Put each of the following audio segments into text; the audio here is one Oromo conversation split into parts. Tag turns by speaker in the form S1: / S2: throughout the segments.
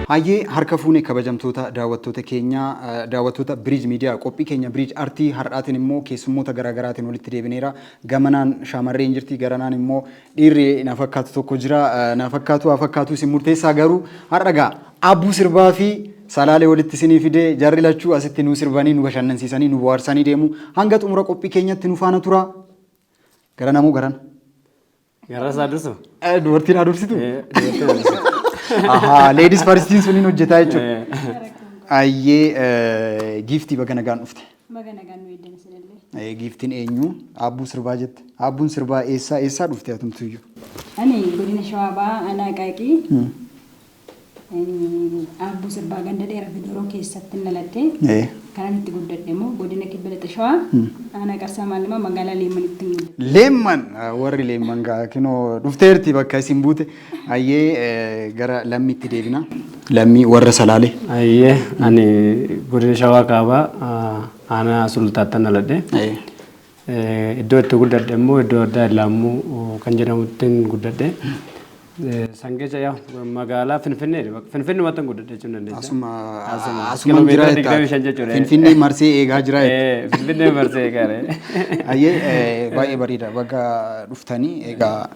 S1: Hayyee harka fuunee kabajamtoota daawwattoota keenya daawwattoota Bridge Media qophii keenya Bridge Artii har'aatiin immoo keessummoota garaagaraatiin walitti deebineera. Gamanaan shaamarreen jirti garanaan immoo dhiirri na fakkaatu tokko jira. Na fakkaatu isin murteessaa garuu har'a gaa Abbuu sirbaa fi Salaalee walitti isinii fidee jarri lachuu asitti nu sirbanii nu bashannansiisanii nu bohaarsanii deemu. Hanga xumura qophii keenyatti nu faana tura. Garana moo garana?
S2: Gara sadursu.
S1: Dubartiin adursitu? Aha, ladies first suniin hojjetaa jechuudha. Ayyee giftii baga nagaan dhufte.
S3: Baga nagaan nu eeddan isinillee.
S1: Giftiin eenyu? Abbuu sirbaa jette. Abbuun sirbaa eessaa dhufte atumtuyyuu?
S3: Ani godina Shawaabaa Anaa Qaaqii. Abbuu sirbaa ganda dheeraa Fidoroo keessatti dhaladhe. Kanan itti guddadhe immoo godina Kibba Lixa Shawaa Anaa Qarsaa Maalimaa magaalaa Leemmanitti guddadhe.
S1: Leemman warri Leemman gaa kinoo dhufteerti bakka isin buute. Ayyee gara lammiitti deebina. Lammii warra Salaalee.
S2: Ayyee ani godina Shawaa Kaabaa Anaa Sultaattan dhaladhe. Iddoo itti guddadhe immoo iddoo addaa Ilaammuu kan jedhamutti guddadhe. Sangecha yaa magaalaa Finfinnee Finfinnee matan guddadhe jechuun dandeenya.
S1: Asuma jira Finfinnee marsee eegaa jira.
S2: Finfinnee marsee eegaa.
S1: Ayyee baay'ee bareeda bakka dhuftanii egaa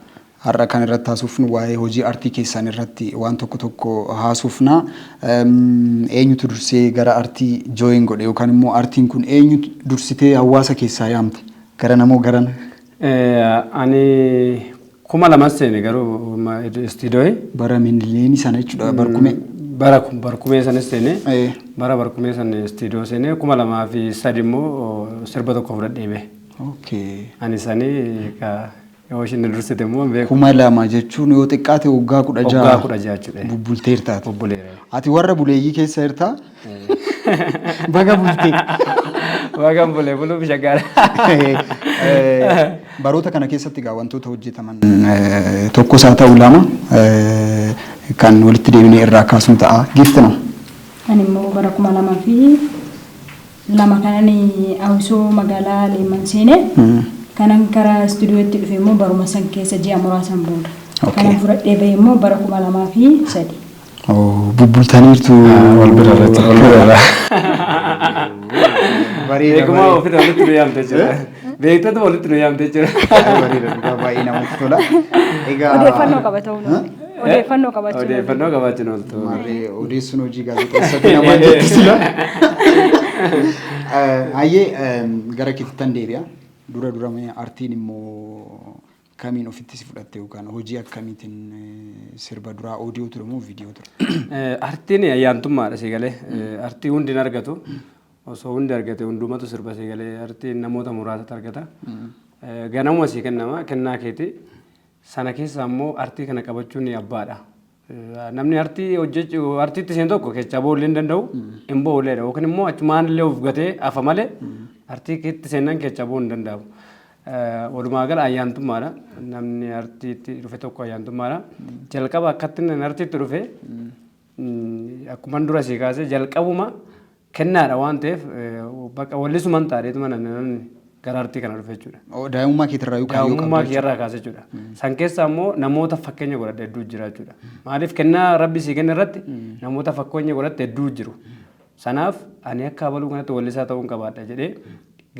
S1: har'a kan irratti haasofnu waa'ee hojii artii keessan irratti waan tokko haasofna. Eenyutu dursee gara artii jooyin godhe yookaan immoo artiin kun eenyutu dursitee hawaasa keessaa yaamte? Gara namoo garan?
S2: Ani kuma lamas seene garuu istiidooyi.
S1: Bara Miniliini sana jechuudha barkumee.
S2: Barkumee sanis seene. Bara barkumee sana istiidoo seene kuma lamaa fi sadi immoo sirba tokko fudhadhee bee. Ani sanii yoo ishiin dursite immoo beeku.
S1: Kuma lama jechuun yoo xiqqaate waggaa 16.
S2: Waggaa 16 jechuudha.
S1: Bubbulteertaati.
S2: Bubbuleera.
S1: Ati warra buleeyyii keessa jirtaa? Baga bultee.
S2: Baga bulee buluu bishaggaara.
S1: Baroota kana keessatti gaa wantoota hojjetaman tokkos haa ta'u lama kan walitti deebinee irraa kaasuun ta'a. Giftina.
S3: Ani immoo bara 2002 kanan Awusoo magaalaa Leemman seene. Kanan karaa istuudiyootti dhufe immoo baruma san keessa ji'a muraasan booda. Kanan fudhadhee bahe immoo bara 2003.
S1: Bubbultaniirtu
S2: wal bira irratti. Beekuma ofirra walitti nu yaamte jira. Beektota walitti nu yaamte jira.
S1: Bareeda baay'ee namatti tola.
S3: Odeeffannoo qaba ta'uu odeeffannoo qabaachuun.
S2: Odeeffannoo qabaachuun ooltu.
S1: Odeessuun hojii gaazexeessatti nama jettisiila. Ayyee gara kiftan deebi'a. Dura mee artiin immoo kamiin ofitti si fudhatte yookaan hojii akkamiitiin sirba duraa oodiyoo ture moo viidiyoo ture?
S2: Artiin ayyaantummaadha siigalee. Artii hundi hin argatu. Osoo hundi argate hundumatu sirba siigalee artiin namoota muraasatti argata. Ganamuma sii kennama kennaa keeti. Sana keessa ammoo artii kana qabachuun abbaadha. Namni artii hojjechuu artiitti seen tokko keessa boollee hin danda'u hin boolleedha yookaan immoo achumaan illee of gatee afa malee artii keetti seenan keessa boon hin danda'u. Walumaa gala ayyaantummaadha. Namni artiitti dhufe tokko ayyaantummaadha. Jalqaba akkatti namni artiitti dhufe akkuma dura sii kaasee jalqabuma kennaadha waan ta'eef bakka wallisumaan taa'eetuma namni gara artii kana dhufe jechuudha.
S1: Daa'imummaa keetirraa yookaan
S2: daa'imummaa keerraa kaasee jechuudha. San keessa ammoo namoota fakkeenya godhadhe hedduu jira jechuudha. Maaliif kennaa rabbi sii kenna irratti namoota fakkeenya godhadhe hedduu jiru. Sanaaf ani akka abaluu kanatti wallisaa ta'uun qabaadha jedhee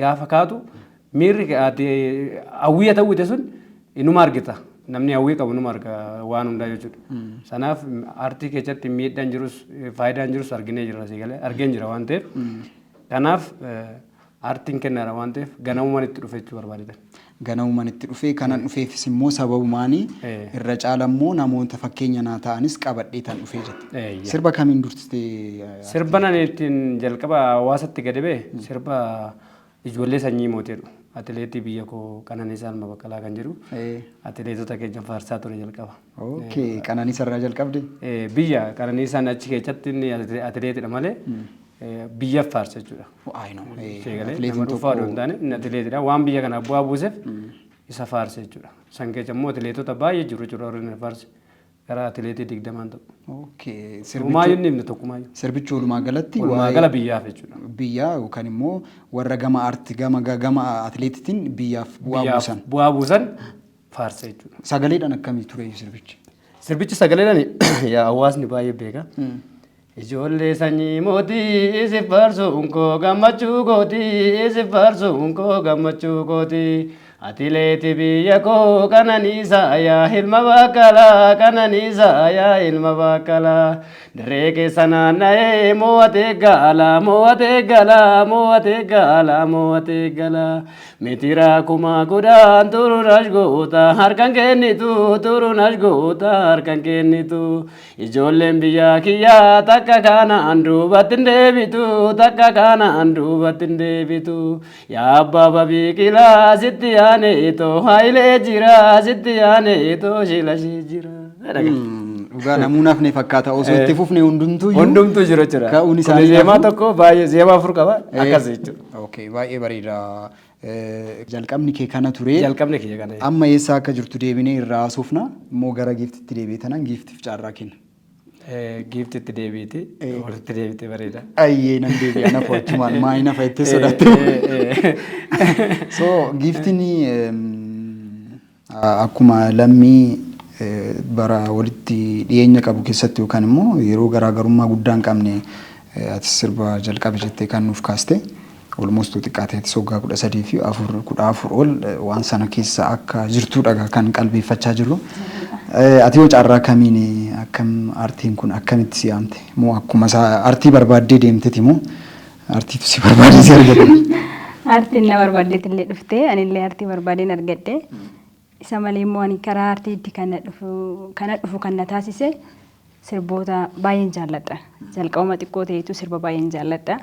S2: gaafa kaatu miirri hawwii ta'uute sun inuma argita. Namni hawwii qabu inuma arga waan hundaa jechuudha. Sanaaf artii keessatti miidhaan jirus faayidaan jirus arginee jirra siigalee argeen jira waan ta'eef. Kanaaf artiin kennaadha waan ta'eef ganamumaan itti dhufe jechuu barbaadetan.
S1: Ganamumaan itti dhufe kanan dhufeefis immoo sababumaanii irra caala immoo namoota fakkeenya naa ta'anis qabadhee tan dhufee jette. Sirba kamiin dursitee?
S2: Sirba nan ittiin jalqaba hawaasatti gadi ba'e sirba ijoollee sanyii mooteedha. Atileetii biyya koo Qananiisaa Ilma Baqqalaa kan jedhu atileetota keenya faarsaa ture jalqaba.
S1: Qananiisaa irraa jalqabde?
S2: Biyya Qananiisaan achi keessatti inni atileetidha malee biyya faarsa jechuudha. Nama dhuunfaa odoo hin taane inni atileetidha. Waan biyya kana bu'aa buuseef isa faarsa jechuudha. San keessa immoo atileetota baay'ee jiru jechuudha warreen faarsa. Gara atileetii 20 ta'u. Sirbichi inni himne tokkumaayyuu.
S1: Sirbichi walumaa galatti
S2: walumaa gala biyyaaf jechuudha.
S1: Biyyaa yookaan immoo warra gama arti gama atileetitiin biyyaaf bu'aa buusan.
S2: Bu'aa buusan faarsa jechuudha.
S1: Sagaleedhaan akkamii ture sirbichi?
S2: Sirbichi sagaleedhaan hawaasni baay'ee beeka. Ijoollee sanyii mootii si faarsuun koo gammachuu kooti si faarsuun koo gammachuu kooti. Ati leeti biyya koo kananiisa yaa ilma baqqalaa kananiisa yaa ilma baqqalaa. Dirree keessa naanna'ee mo'atee gala mo'atee gala mo'atee gala mo'atee gala. Mitiraa kuma kudhan turuun goota harkaan kennitu turuun goota harkaan kennitu. Ijoolleen biyya kiyyaa takka kanaan duubatti hin deebitu takka kanaan duubatti hin deebitu. Yaa abbaa biqilaa sitti aaneetoo haayilee jira sitti aaneetoo shilashii jira.
S1: Dhugaa namuunaaf ne fakkaata osoo itti fufne hundumtuu
S2: jira jira.
S1: Ka'uun isaanii
S2: zeemaa tokko baay'ee zeemaa afur qaba akkas jechuudha.
S1: Okay, baay'ee bareeda. Jalqabni kee kana ture.
S2: Jalqabni kee kana.
S1: Amma eessaa akka jirtu deebinee irraa haasofna immoo gara giiftitti deebiitanaan giiftiif carraa kenna.
S2: Giiftitti deebiiti walitti deebite bareeda.
S1: Ayyee nan deebi'a na fo'achumaan maayii na fayyadtee sodaate. So giiftiin akkuma lammii bara walitti dhiyeenya qabu keessatti yookaan immoo yeroo garaagarummaa guddaa hin qabne ati sirba jalqabe jettee kan nuuf kaaste olmoostuu xiqqaateetti soggaa 13 fi 14 ol waan sana keessa akka jirtuudha kan qalbeeffachaa jirru. Ati yoo carraa kamiin akkam aartiin kun akkamitti si yaamte moo akkuma aartii barbaaddee deemteeti moo aartiitu si barbaadee si argate?
S3: Aartiin na barbaaddeet illee dhuftee anillee aartii barbaadeen argadde. Isa malee immoo ani karaa aartiitti kana dhufu kan na taasise sirboota baay'een jaalladha. Jalqabuma xiqqoo ta'etu sirba baay'een jaalladha.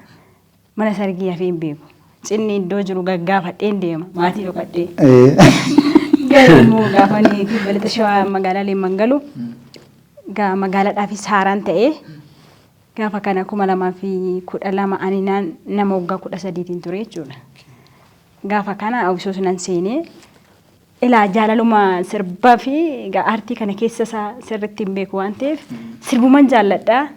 S3: Mana sargii hafee hin beeku. Cinni iddoo jiru gaggaafadheen deema maatii dhokadhee. Garuu gaafanii balata shawaa magaalaa Leemman galu magaalaadhaafis haaraan ta'ee gaafa kana 2012 ani nama waggaa 13 ture jechuudha. Gaafa kana awwisoos nan seenee ilaa jaalaluma sirbaa fi aartii kana keessa isaa sirriitti hin beeku waan ta'eef sirbuman jaalladha.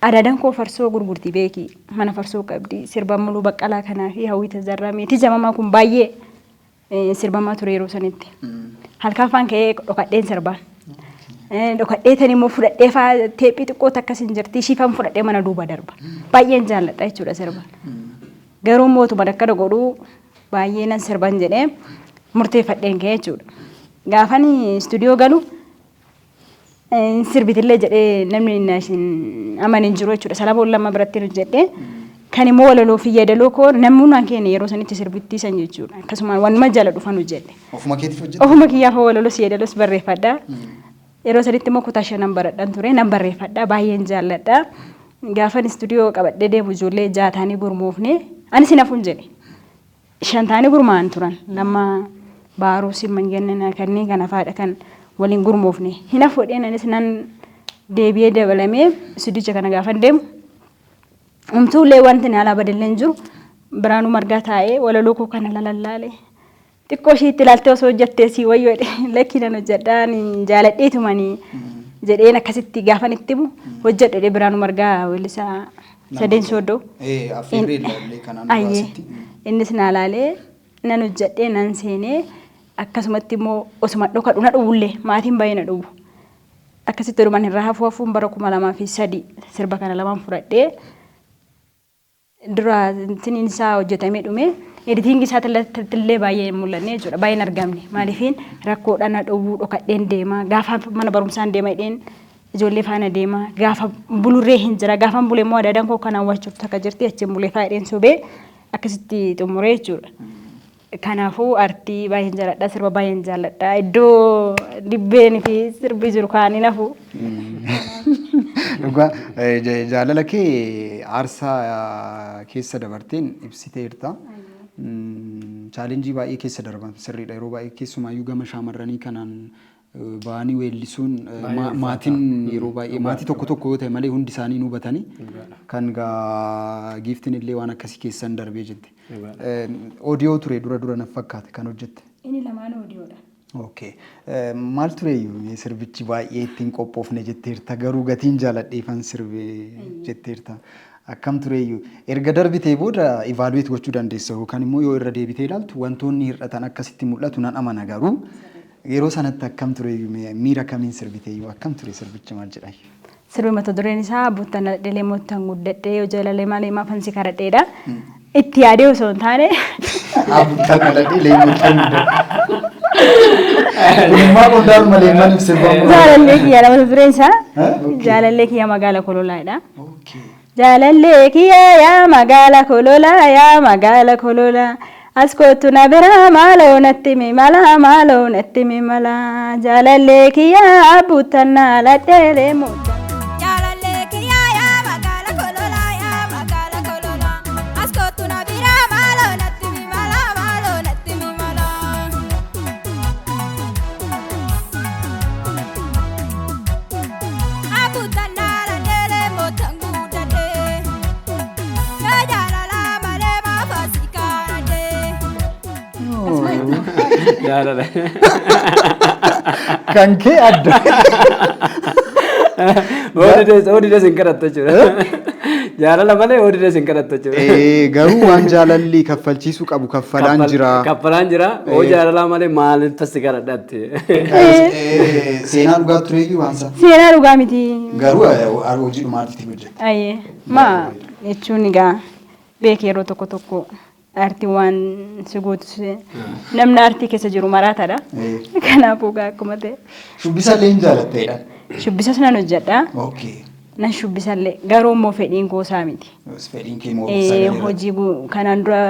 S3: Adaadaan koo farsoo gurgurtii beeki mana farsoo qabdi sirba muluu baqqalaa kanaa fi hawwii tazarramee tijamamaa kun baay'ee sirbamaa ture yeroo sanitti. Halkan afaan ka'ee dhokadheen sirbaa. Dhokadheetan immoo fudhadhee fa'aa teephii xiqqoo takkas hin jirti ishifan fudhadhee mana duuba darba. Baay'een jaalladha jechuudha sirba. Garuu mootuma akkana godhuu baay'ee nan sirban jedhee murteeffadheen ka'ee jechuudha. Gaafan istuudiyoo galu sirbitillee jedhee namni aman hin jiru jechuudha. Salamoon lama biratti hojjedhee kan immoo walaloo fi yeedaloo koo namuunaan keenya yeroo sanitti sirbitti san jechuudha. Akkasuma wanuma jala dhufan hojjedhe.
S1: Ofuma keetiif hojjedhe?
S3: Ofuma kiyyaaf walaloo fi yeedaloos barreeffadha. Yeroo sanitti immoo kutaa 5 baradhan ture nan barreeffadha baay'een jaalladha. Gaafan istuudiyoo qabadhee deemu ijoollee 6 taanii gurmoofne ani sinafuun jedhe. 5 taanii gurmaa'an turan lama baaruu simman jennaan kanneen kana faadha kan waliin gurmoofne. Hina fudheen anis nan deebi'ee dabalamee istuudicha kana gaafan deemu. Umtuulee wanti na ala badalleen jiru Biraanuu Margaa taa'ee walaloo koo kana lalallaale. Xiqqoo ishiitti ilaaltee osoo hojjettee si wayyoo lakkii nan hojjedhaan jaaladheetumanii jedheen akkasitti gaafan itti himu hojjedhe Biraanuu Margaa weellisaa sadeen sooddoo.
S1: Affeerree ilaallee kanaan baasitti.
S3: Innis na laalee nan hojjedhee nan seenee akkasumatti immoo osuma dhokadhu na dhowwullee maatiin baay'ee na dhowwu. Akkasitti dhuman irraa hafuun bara 2003 sirba kana lamaan fudhadhee dura tiniin isaa hojjetamee dhume editingi isaa illee baay'ee mul'anne jechuudha baay'een argamne maaliifiin rakkoodhaan na dhowwuu dhokadheen deema gaafa mana barumsaan deema hidheen ijoollee faana deema gaafa bulurree hin jira gaafa bulee immoo adaadaan koo kan hawwachuuf takka jirti achiin bulee fa'aa hidheen sobee akkasitti xumuree jechuudha. Kanaafuu aartii baay'een jaalladha sirba baay'een jaalladha iddoo dibbeen fi sirbi jiru kaanii nafu.
S1: Dhugaa jaalala kee aarsaa keessa dabarteen ibsiteerta. Chaalenjii baay'ee keessa darban sirriidha yeroo baay'ee keessumaayyuu gama shaamarranii kanaan ba'anii weellisuun maatiin yeroo baay'ee maatii tokko tokko yoo ta'e malee hundi isaanii nu hubatanii kan giiftiin illee waan akkasii keessan darbee jette. Oodiyoo ture dura na fakkaate kan hojjette.
S3: Inni lamaan oodiyoodha.
S1: Okay. Maal tureeyyuu sirbichi baay'ee ittiin qophoofne jetteerta garuu gatiin jaaladheefan sirbee jetteerta. Akkam tureeyyuu erga darbitee booda ivaaluweet gochuu dandeessa yookaan immoo yoo irra deebitee ilaaltu wantoonni hir'atan akkasitti mul'atu nan amana garuu yeroo sanatti akkam tureeyyuu miira kamiin sirbiteeyyuu akkam ture sirbichi maal jedhayyuu?
S3: sirbi mata dureen isaa buuttan dhalee moottan guddadhee yoo jaalallee malee maafan si kadhadheedha. Itti yaadee osoo hin taane.
S1: Buuttan dhalee moottan guddadhee. Kunimmaa qondaan malee maniif sirbamu.
S3: Jaalallee kiyya mata dureen isaa. Jaalallee kiyya magaala kololaadha. Jaalallee kiyya yaa magaala kololaa yaa magaala kololaa. As kootu na bira maaloo natti mi mala maaloo natti mi mala. Jaalallee kiyya buuttan dhalee moottan.
S1: Kan kee adda.
S2: Oodidee sin kadhatta jechuudha. Jaalala malee oodidee sin kadhatta jechuudha.
S1: Garuu waan jaalalli kaffalchiisuu qabu kaffalaan jira.
S2: Kaffalaan jira. Oo jaalala malee maaliin tassi kadhadhatte.
S1: Seenaa dhugaa tureeyyuu waan sana.
S3: Seenaa dhugaa miti.
S1: Garuu hojii dhumaatiif hojjeta.
S3: Ayyee maa jechuun egaa beek yeroo tokko tokko. Arti waan si gootus namni artii keessa jiru maraataadha. Kanaafuu akkuma ta'e.
S1: Shubbisallee hin jaalatteedha.
S3: Shubbisas nan hojjedha.
S1: Okay.
S3: Nan shubbisallee garuu immoo fedhiin goosaa miti.
S1: Fedhiin kee moo sagalee.
S3: Hojii kanaan dura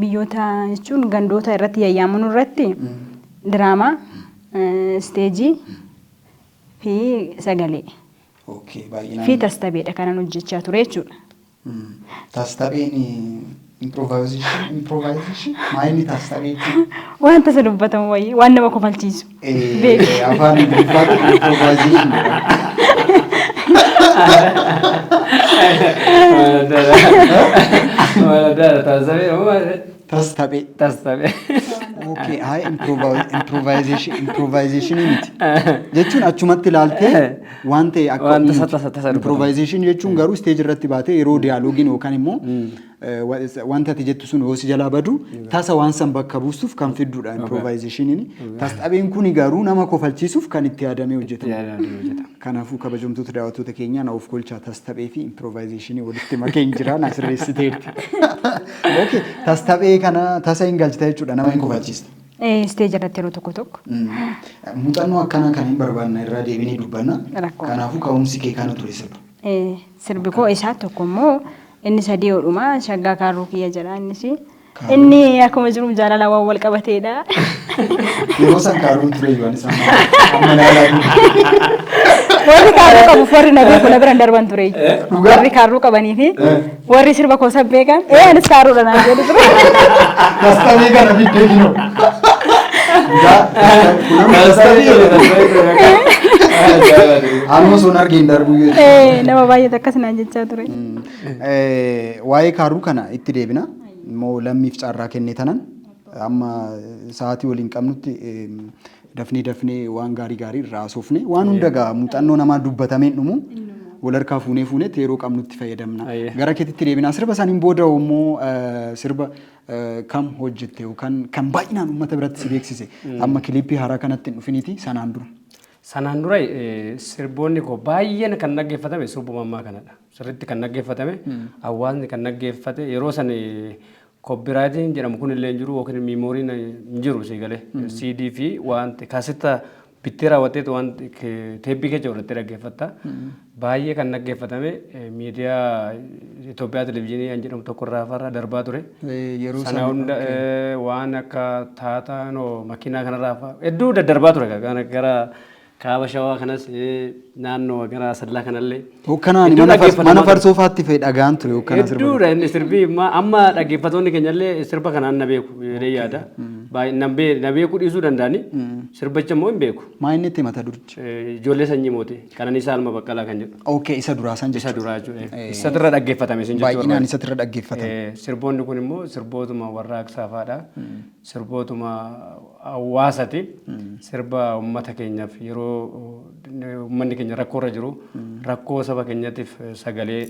S3: biyyoota jechuun gandoota irratti yayyaaman irratti diraamaa, isteejii fi sagalee.
S1: Okay, baay'inaan.
S3: Fi tastabeedha kanan hojjechaa ture jechuudha.
S1: Tastabeen improvisation maayini tastabee.
S3: Waan tasa dubbatamu wayii waan nama kofalchiisu.
S1: Afaan Ingiliffaan improvisation.
S2: Tastabee.
S1: Okay, hai improvisation miti. Jechuun achumatti ilaaltee waan ta'e akka improvisation jechuun garuu stage irratti baatee yeroo diaaloogiin yookaan immoo wanta ati jettu sun yoo si jalaa badu tasa waan san bakka buusuuf kan fidduudha improvisationiin. Tastabeen kun garuu nama kofalchiisuuf kan itti yaadamee hojjetama. Kanaafuu kabajamtoota daawwattoota keenya na of golchaa tastabee fi improvisationii walitti makee hin jira na sirreessiteerti. Okay, tastabee kana tasa hin galchita jechuudha nama hin kofalchiista.
S3: Stage irratti yeroo tokko tokko.
S1: Muuxannoo akkanaa kan hin barbaanne irraa deebinee dubbanna. Kanaafuu ka'umsi kee kana ture sirba.
S3: Sirbi koo isaa tokko immoo inni sadii hodhuma shaggaa kaaruu kiyya jedha innis. Inni akkuma jiru jaalala waan wal qabateedha.
S1: Yeroo san kaaruun ture yoo anis amma naalaa.
S3: Warri kaaruu qabu warri na beeku na biran darban ture. Warri kaaruu qabanii fi warri sirba koo sabbeekan anis kaaruudha naan jedhu ture.
S1: Tastabee kana biddee dinoo. Amma sun argin darbu.
S3: Nama baay'ee akkas naan jechaa ture.
S1: Waa'ee kaaruu kana itti deebina. Moo lammiif carraa kennee tanan amma sa'aatii waliin qabnutti dafnee waan gaarii irraa haasofne waan hunda gaa muuxannoo namaa dubbatameen dhumu wal harkaa fuunee yeroo qabnutti fayyadamna. Gara keetitti deebinaa sirba saniin booda immoo sirba kam hojjette yookaan kan baay'inaan uummata biratti si beeksise amma kiliippii haaraa kanatti hin dhufiniiti sanaan dura.
S2: Sanaan dura sirboonni koo baay'een kan dhaggeeffatame sirbuma ammaa kanadha. Sirriitti kan dhaggeeffatame hawaasni kan dhaggeeffate yeroo san koppiraayitiin jedhamu kun illee hin jiru yookiin miimooriin hin jiru siigalee CD fi wanti kaasetta bittee raawwatteetu wanti teeppii keessa godhattee dhaggeeffatta. Baay'ee kan dhaggeeffatame miidiyaa Itoophiyaa televezyiinii kan jedhamu tokko irraa farra darbaa ture. Sana hunda waan akka taataa makiinaa kanarraa hedduu daddarbaa ture gara kaaba shawaa kanas naannoo gara sallaa kanallee.
S1: Hokkanaan mana farsoofaatti fa'i dhagaan ture hokkana sirba.
S2: Hedduudha inni sirbi amma dhaggeeffattoonni keenyallee sirba kanaan na beeku jedhee yaada. Na beekuu dhiisuu danda'ani sirbicha immoo hin beeku.
S1: Maa inni itti mata durchi?
S2: Ijoollee sanyii mootii Qananiisaa Alma Baqqalaa kan jedhu.
S1: Okay, isa duraa san jechuudha.
S2: Isa duraa jechuudha. Isatti irra dhaggeeffatame sin jechuudha.
S1: Baay'inaan isatti irra dhaggeeffatame.
S2: Sirboonni kun immoo sirbootuma warraaqsaa fa'aadha. Sirbootuma hawaasati. Sirba uummata keenyaaf yeroo uummanni keenya rakkoo irra jiru rakkoo saba keenyaatiif sagalee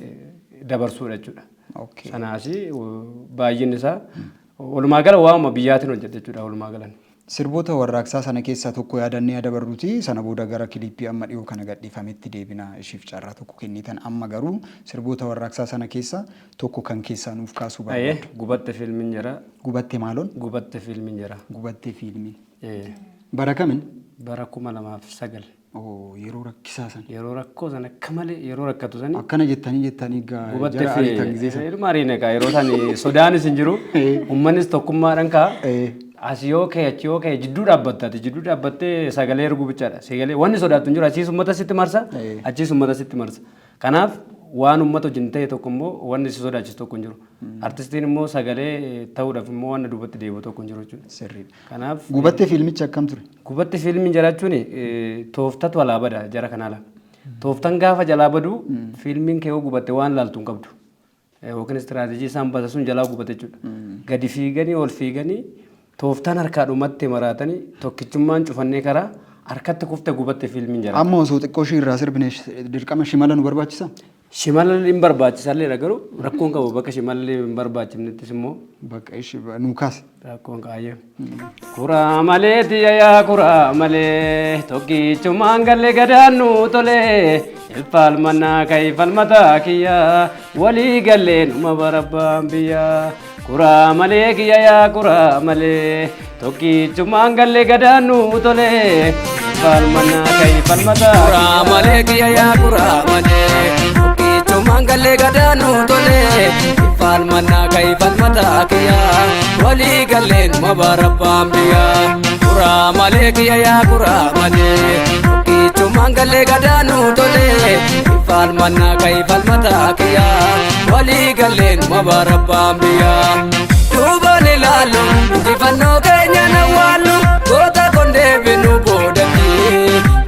S2: dabarsuudha jechuudha. Sanaas baay'inni isaa walumaa gala waamuma biyyaatiin hojjete jechuudha walumaa galan.
S1: Sirboota warraaqsaa sana keessaa tokko yaadannee dabarruuti. Sana booda gara kiliippii amma dhiyoo kana gadhiifametti deebina ishiif carraa tokko kennitan. Amma garuu sirboota warraaqsaa sana keessaa tokko kan keessaa nuuf kaasuu barbaadu.
S2: Gubatte fiilmiin jira.
S1: Gubatte maaloon?
S2: Gubatte fiilmiin jira.
S1: Gubatte fiilmiin. Bara kamiin?
S2: Bara 2009.
S1: Yeroo rakkisaa sana.
S2: Yeroo rakkoo sana akka malee yeroo rakkatu sani.
S1: Akkana jettanii
S2: gubatte fiilmiin. Maariin egaa yeroo sani sodaanis hin jiru. Uummannis tokkummaadhaan ka'a. As yoo ka'e achi yoo ka'e jidduu dhaabbattee sagalee erguu bichaadha. Sagalee wanni sodaattu hin jiru achiis uummata sitti marsa achiis uummata sitti marsa. Kanaaf waan uummata wajjin ta'e tokko immoo wanni si sodaachisu tokko hin jiru. Artistiin immoo sagalee ta'uudhaaf immoo wanna duubatti deebi'u tokko hin jiru jechuudha.
S1: Sirriidha.
S2: Kanaaf
S1: gubatte fiilmichi akkam ture?
S2: Gubatte fiilmiin jiraachuun tooftatu alaa bada jara kanaala. Tooftan gaafa jalaa badu fiilmiin kee gubatte waan laaltu hin qabdu. Yookiin istiraatejii isaan baasasuun jalaa gubate jechuudha. Gadi fiiganii ol fiiganii tooftaan harkaa dhumatti maraatanii tokkichummaan cufannee karaa harkatti kuftee gubatte fiilmiin jira.
S1: Amma osoo xiqqoo ishii irraa sirbine dirqama shimala nu barbaachisa?
S2: Shimala hin barbaachisallee garuu rakkoon qabu bakka shimalli hin barbaachifnettis immoo
S1: bakka ishii nu kaase.
S2: Rakkoon qaayyee. Kuraa malee tiyyaa kuraa malee tokkichummaan galle gadaannu tolee ilfaalmannaa ka'ii falmataa kiyyaa walii gallee numa barabbaan biyyaa. Kuraa malee kiyyaa kuraa malee tokkichummaan galle gadaannu tolee falmannaa ka'ii falmataa.
S4: Kuraa malee kiyyaa kuraa malee tokkichummaan galle gadaannu tolee falmannaa ka'ii falmataa kiyyaa walii gallee numa barabbaan biyyaa. Kuraa malee kiyyaa kuraa malee tokkichummaan galle gadaannu tolee falmannaa ka'ii falmataa kiyyaa walii gallee numa barabbaan biyyaa. Duubaan ilaalu injifannoo keenya nawwaalu goota kondee binu boodatti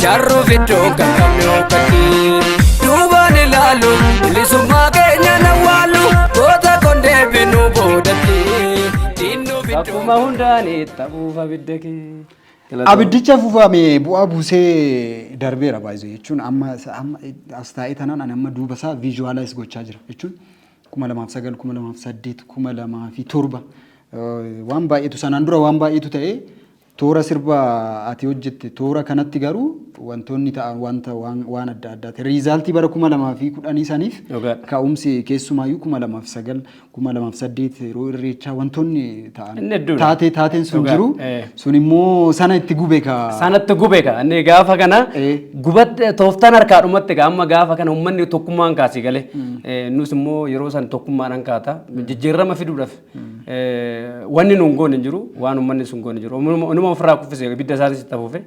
S4: jarruuf iddoo kan qabne okkatti. Duubaan ilaalu bilisummaa keenya nawwaalu goota kondee binu boodatti diinnuuf iddoo.
S2: Akkuma hundaan taphuuf abidda kee.
S1: Abiddicha fuufame bu'aa buusee darbeera baay'ee jechuun amma as taa'ee tanaan ani amma duuba isaa viizuwaalaayiz gochaa jira jechuun 2009, 2008, 2007 waan baay'eetu sanaan dura waan baay'eetu ta'e toora sirba ati hojjette toora kanatti garuu wantoonni ta'an waan adda addaati. Riizaaltii bara 2010 saniif ka'umsi keessumaayyuu 2009, 2008 yeroo irreechaa wantoonni ta'an taateen sun jiru sun immoo sana itti gube ka.
S2: Sanatti gube ka inni gaafa kana gubatte tooftaan harkaa dhumatti amma gaafa kana uummanni tokkummaan kaasii galee nus immoo yeroo san tokkummaadhaan kaata jijjiirama fiduudhaaf wanni nuun goone hin jiru waan uummanni sun goone jiru. Numa ofirraa kuffise ibidda isaatis itti hafuufe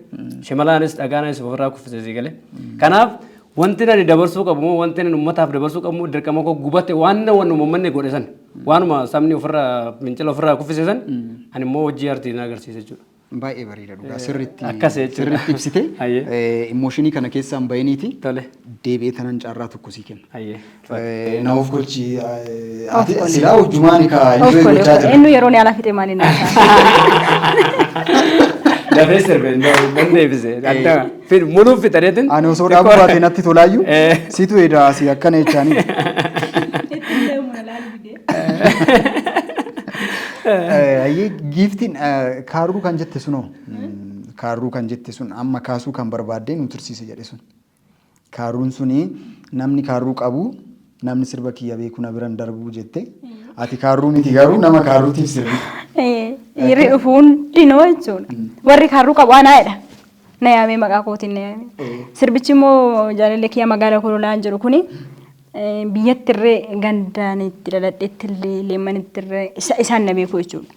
S2: shimalaanis dhagaanis ofirraa kuffise sii galee. Kanaaf wanti nani dabarsuu qabu moo wanti nani uummataaf dabarsuu qabu moo dirqama koo gubatte waan uummanni godhe san waanuma sabni ofirraa mincila ofirraa kuffise san ani immoo hojii artiin agarsiise jechuudha.
S1: Baay'ee bareeda dhugaa
S2: sirriitti
S1: ibsite imooshini kana keessaan bahiniiti
S2: tole
S1: deebi'ee tanan carraa tokko sii kenna. Na of gochi silaa hojjumaan ka enjoy gochaa jira.
S3: Inni yeroo ni ala fixe maali naasaa.
S2: Dafee sirbe dandeebise adda muluuf fixareetin.
S1: Ani osoo dhaabuu baate natti tolaayyuu situ edaa si akkana jechaanii. Giiftiin kaaruu kan jette sunoo kaaruu kan jette sun amma kaasuu kan barbaadde nu tursiise jedhe sun kaaruun suni namni kaaruu qabu namni sirba kiyya beeku na biran darbuu jette ati kaaruu miti garuu nama kaaruutiif sirbi.
S3: Yerri dhufu hundinoo jechuudha. Warri kaaruu qabu anaadha. Na yaamee maqaa kootiin na yaamee. Sirbichi immoo jaalallee kiyya magaalaa Kololaan jiru kuni biyyattirree gandaan itti dhaladheettillee leemmanittirree isaan na beeku jechuudha.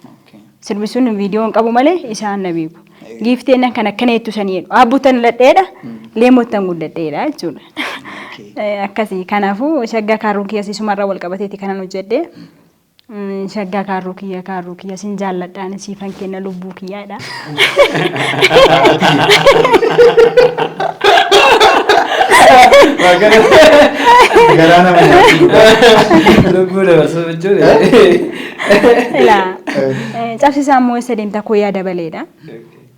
S3: Sirbi sun viidiyoon qabu malee isaan na beeku. Giifteen kan akkana jettu sanii abbuutan ladheedha leemottan guddadheedha jechuudha. Akkasii kanaafuu shaggaa kaaruu kiyya siisumarraa wal qabateeti kanan hojjedhee shaggaa kaaruu kiyya sin jaalladhaan siifan kenna lubbuu kiyyaadha.
S1: Garana
S2: lubbuu dabarsuu jechuudha.
S3: Cabsisaa immoo eessa deemtaa koo yaada baleedha.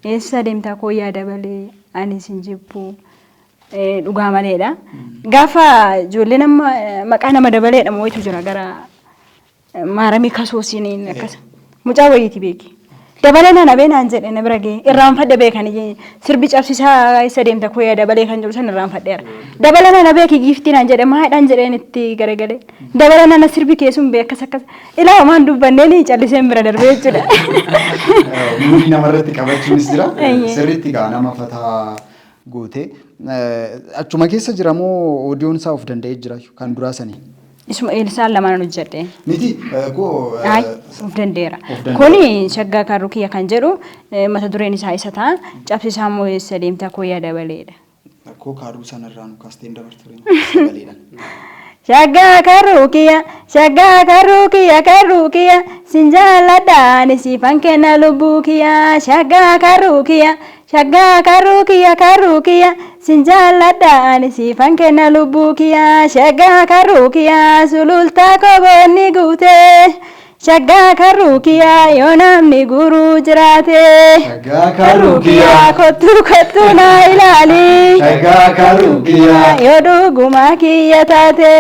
S3: Eessa deemtaa koo yaada balee ani sin jibbuu dhugaa maleedha. Gaafa ijoolleen amma maqaa nama dabaleedha moo'itu jira gara maaramii kasoosiin akkas mucaa wayiiti beeki. dabalana na beenaan jedhe na bira gee irraanfadhe beekanii sirbi cabsisaa isa deemta koo dabalee kan jiru san irraanfadheera dabalana na beeki giiftii naan jedhe maadhaan jedheen itti garagalee dabalana na sirbi keessuun beekas akkas ilaa homaan dubbannee ni calliseen bira darbee jechuudha.
S1: Muummee namarratti qabachuunis jira sirriitti gaa nama fataa gootee achuma keessa jira moo oodiyoon isaa of danda'ee jira kan duraa sanii?
S3: Isuma ilsaan lamaan hojjedhe.
S1: Miti koo
S3: of danda'eera. Kuni shaggaa kaaruu kan jedhu mata dureen isaa isa ta'a cabsisaa moo eessa deemtaa koo dabaleedha.
S1: Koo kaaruu sanarraa nu kaasteen dabartuu sagaleedha.
S3: Shaggaa kaaruu kiyya sinjaaladhaan siifan kenna lubbuu kiyya shaggaa kaaruu kiyya sinjaaladhaan siifan kenna lubbuu kiyya shaggaa kaaruu kiyya sulultaa koboonni guutee shaggaa kaaruu kiyya yoo namni guruu jiraate
S1: shaggaa kaaruu kiyya
S3: kottu na ilaali
S1: shaggaa kaaruu kiyya
S3: yoo dhuguma kiyya taate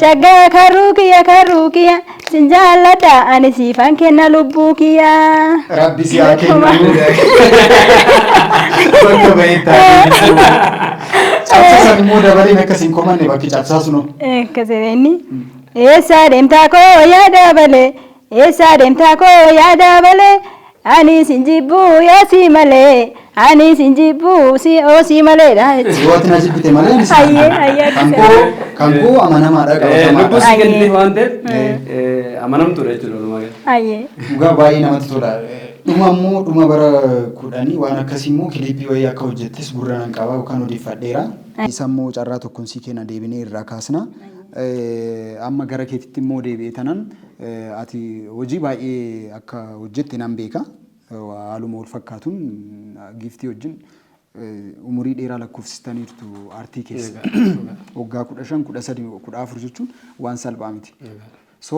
S1: shaggaa kaaruu
S3: kiyya sinjaaladhaan siifan kenna lubbuu kiyya.
S1: Rabbi si haa kennu. Bakka baheetaa. Cabsaan immoo dabaleen akkasiin komanne bakki cabsaa sunu.
S3: Akkasii eessa deemtaa koo yaa dabalee ani sinjibbuu yaa si malee ani sinjibbuu si maleedha.
S1: Yoo ati na jibbite malee ani kan koo amanamaadha qabatamaadha.
S2: Lubbuu si kenni waan ta'eef amanamtuudha jechuudha.
S1: Dhugaa baay'ee namatti tola. Dhuma bara 10 waan akkasii immoo kiliipii wayii akka hojjettes gurra nan qaba yookaan odeeffadheera. Isa immoo carraa tokkoon sii kenna deebinee irraa kaasna. Amma gara keetitti immoo deebi'ee tanan ati hojii baay'ee akka hojjette nan beeka. Haaluma wal fakkaatuun giiftii wajjin umurii dheeraa lakkoofsistaniirtu aartii keessa. Waggaa 15, 13, 14 jechuun waan salphaa miti. So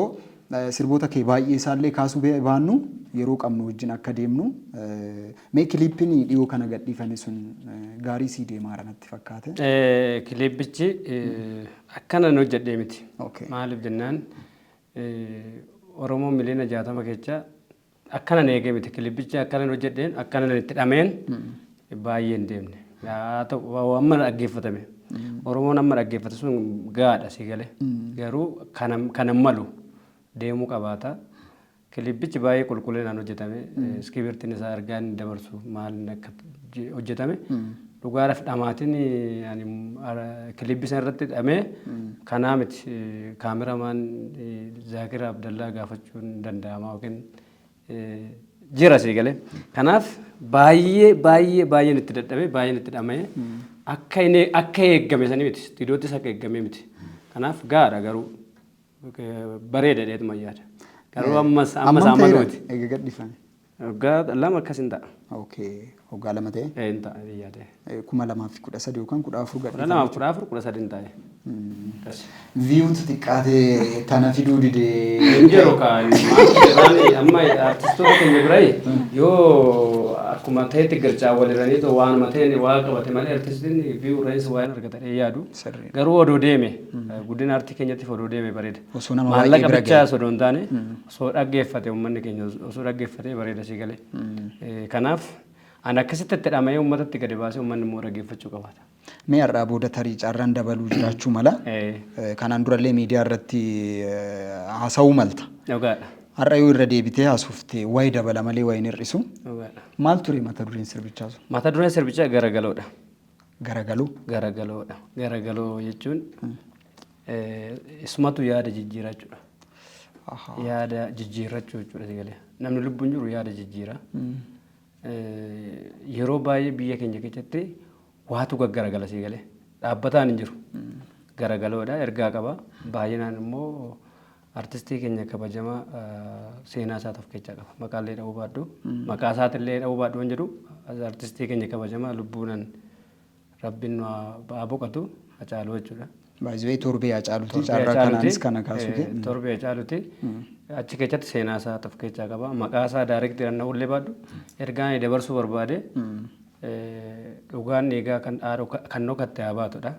S1: sirboota kee baay'ee isaallee kaasuu baannu yeroo qabnu wajjin akka deemnu mee kiliippiin dhiyoo kana gadhiifame sun gaarii sii deemaa natti fakkaate.
S2: Kiliippichi akkana nu hojjedhee miti. Maaliif jennaan Oromoo miliyoona 60 keessaa akkana neegee miti kiliippichi akkana nu hojjedheen akkana itti dhameen baay'ee hin deemne. Haa ta'u amma dhaggeeffatame. Oromoon amma dhaggeeffate sun gaadha si galee garuu kana malu deemuu qabaata. Kiliippichi baay'ee qulqullinaan hojjetame iskibirtiin isaa argaan dabarsu maal akka hojjetame dhugaadhaaf dhamaatiin kiliippii sana irratti dhamee kanaa miti kaameramaan Zaakir Abdallaa gaafachuun danda'ama yookiin jira si galee. Kanaaf baay'een itti dadhabee baay'een itti dhamee akka eeggame sanii miti istiidiyoottis akka eeggame miti. Kanaaf gaadha garuu bareeda dheetuma yaada. Garuu ammas amanuuti.
S1: Egaa gadhiifame.
S2: Waggaa 2 akkasin ta'a.
S1: Waggaa 2 ta'e?
S2: Hin ta'a yaade.
S1: 2013 yookaan 14 gadhiifame.
S2: 2014 13 ta'e.
S1: Viyuutu xiqqaatee tana fiduu didee.
S2: Yeroo amma artistoota keenya biraa yoo akkuma ta'etti girchaa walirranii ta'u waan mateen waa qabate malee artistiin viyuu irraas waan argatanii yaadu. Garuu odoo deeme guddina artii keenyatti odoo deeme bareeda. Maallaqa bichaa osoo hin taane osoo dhaggeeffate uummanni keenya osoo dhaggeeffate bareeda si galee. Kanaaf ani akkasitti itti dhama'ee uummatatti gadi baasee uummanni immoo dhaggeeffachuu qabaata.
S1: Mee har'aa booda tarii carraan dabaluu jiraachuu mala. Kanaan durallee miidiyaa irratti haasa'uu malta. Har'a yoo irra deebitee haasofte wayi dabala malee wayi hin hir'isu. Maal ture mata dureen sirbichaa sun?
S2: Mata dureen sirbichaa garagaloodha.
S1: Garagaluu?
S2: Garagaloodha. Garagaloo jechuun isumatu yaada jijjiirachuudha. Yaada jijjiirrachuu jechuudha sigalee. Namni lubbuun jiru yaada jijjiira. Yeroo baay'ee biyya keenya keessatti waatu garagala sigalee. Dhaabbataan hin jiru. Garagaloodha ergaa qaba. Baay'inaan immoo artistii keenya kabajamaa seenaa isaa of keessaa qaba. Maqaallee dha'uu baadhu. Maqaa isaatillee dha'uu baadhu hin jedhu artistii keenya kabajamaa lubbuudhaan rabbiin haa boqotu Hacaaluu jechuudha.
S1: Baay'ee torbee Hacaaluuti carraa kanaanis kana kaasuuti.
S2: Torbee Hacaaluuti. Achi keessatti seenaa isaa of keessaa qaba. Maqaa isaa daayirektiidhaan dha'ullee baadhu ergaan dabarsuu barbaade dhugaan dhiigaa kan nokatte haa baatudha.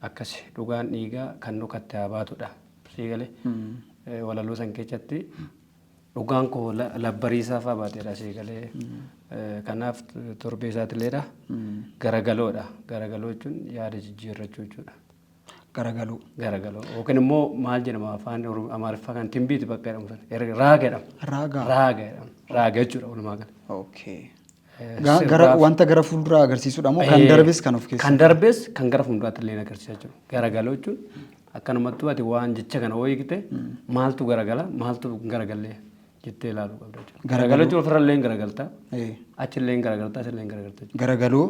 S2: Akkasi dhugaan dhiigaa kan nokatte haa baatudha. Siigalee walaloo san keessatti dhugaan koo labbariisaa fa'aa baateedha ishee galee. Kanaaf torbee isaatiilleedha. Garagaloodha. Garagaloo jechuun yaada jijjiirrachuu jechuudha.
S1: Garagaloo.
S2: Garagaloo. Yookiin immoo maal jedhama afaan Amaariffaa kan timbiiti bakka jedhamu sana. Raaga jedhama.
S1: Raaga.
S2: Raaga jedhama. Raaga jechuudha walumaa gala.
S1: Okay. Wanta gara fuulduraa agarsiisudha moo kan darbes kan of keessaa?
S2: Kan darbes kan gara fuulduraatti illee agarsiisaa jiru. Garagaloo jechuun akkanumattuu ati waan jecha kana ho'iikite maaltu garagala maaltu garagallee jettee ilaaluu qabda jechuudha. Garagaloo jechuun ofirrallee garagaltaa. Achillee garagaltaa achillee garagaltaa.
S1: Garagaloo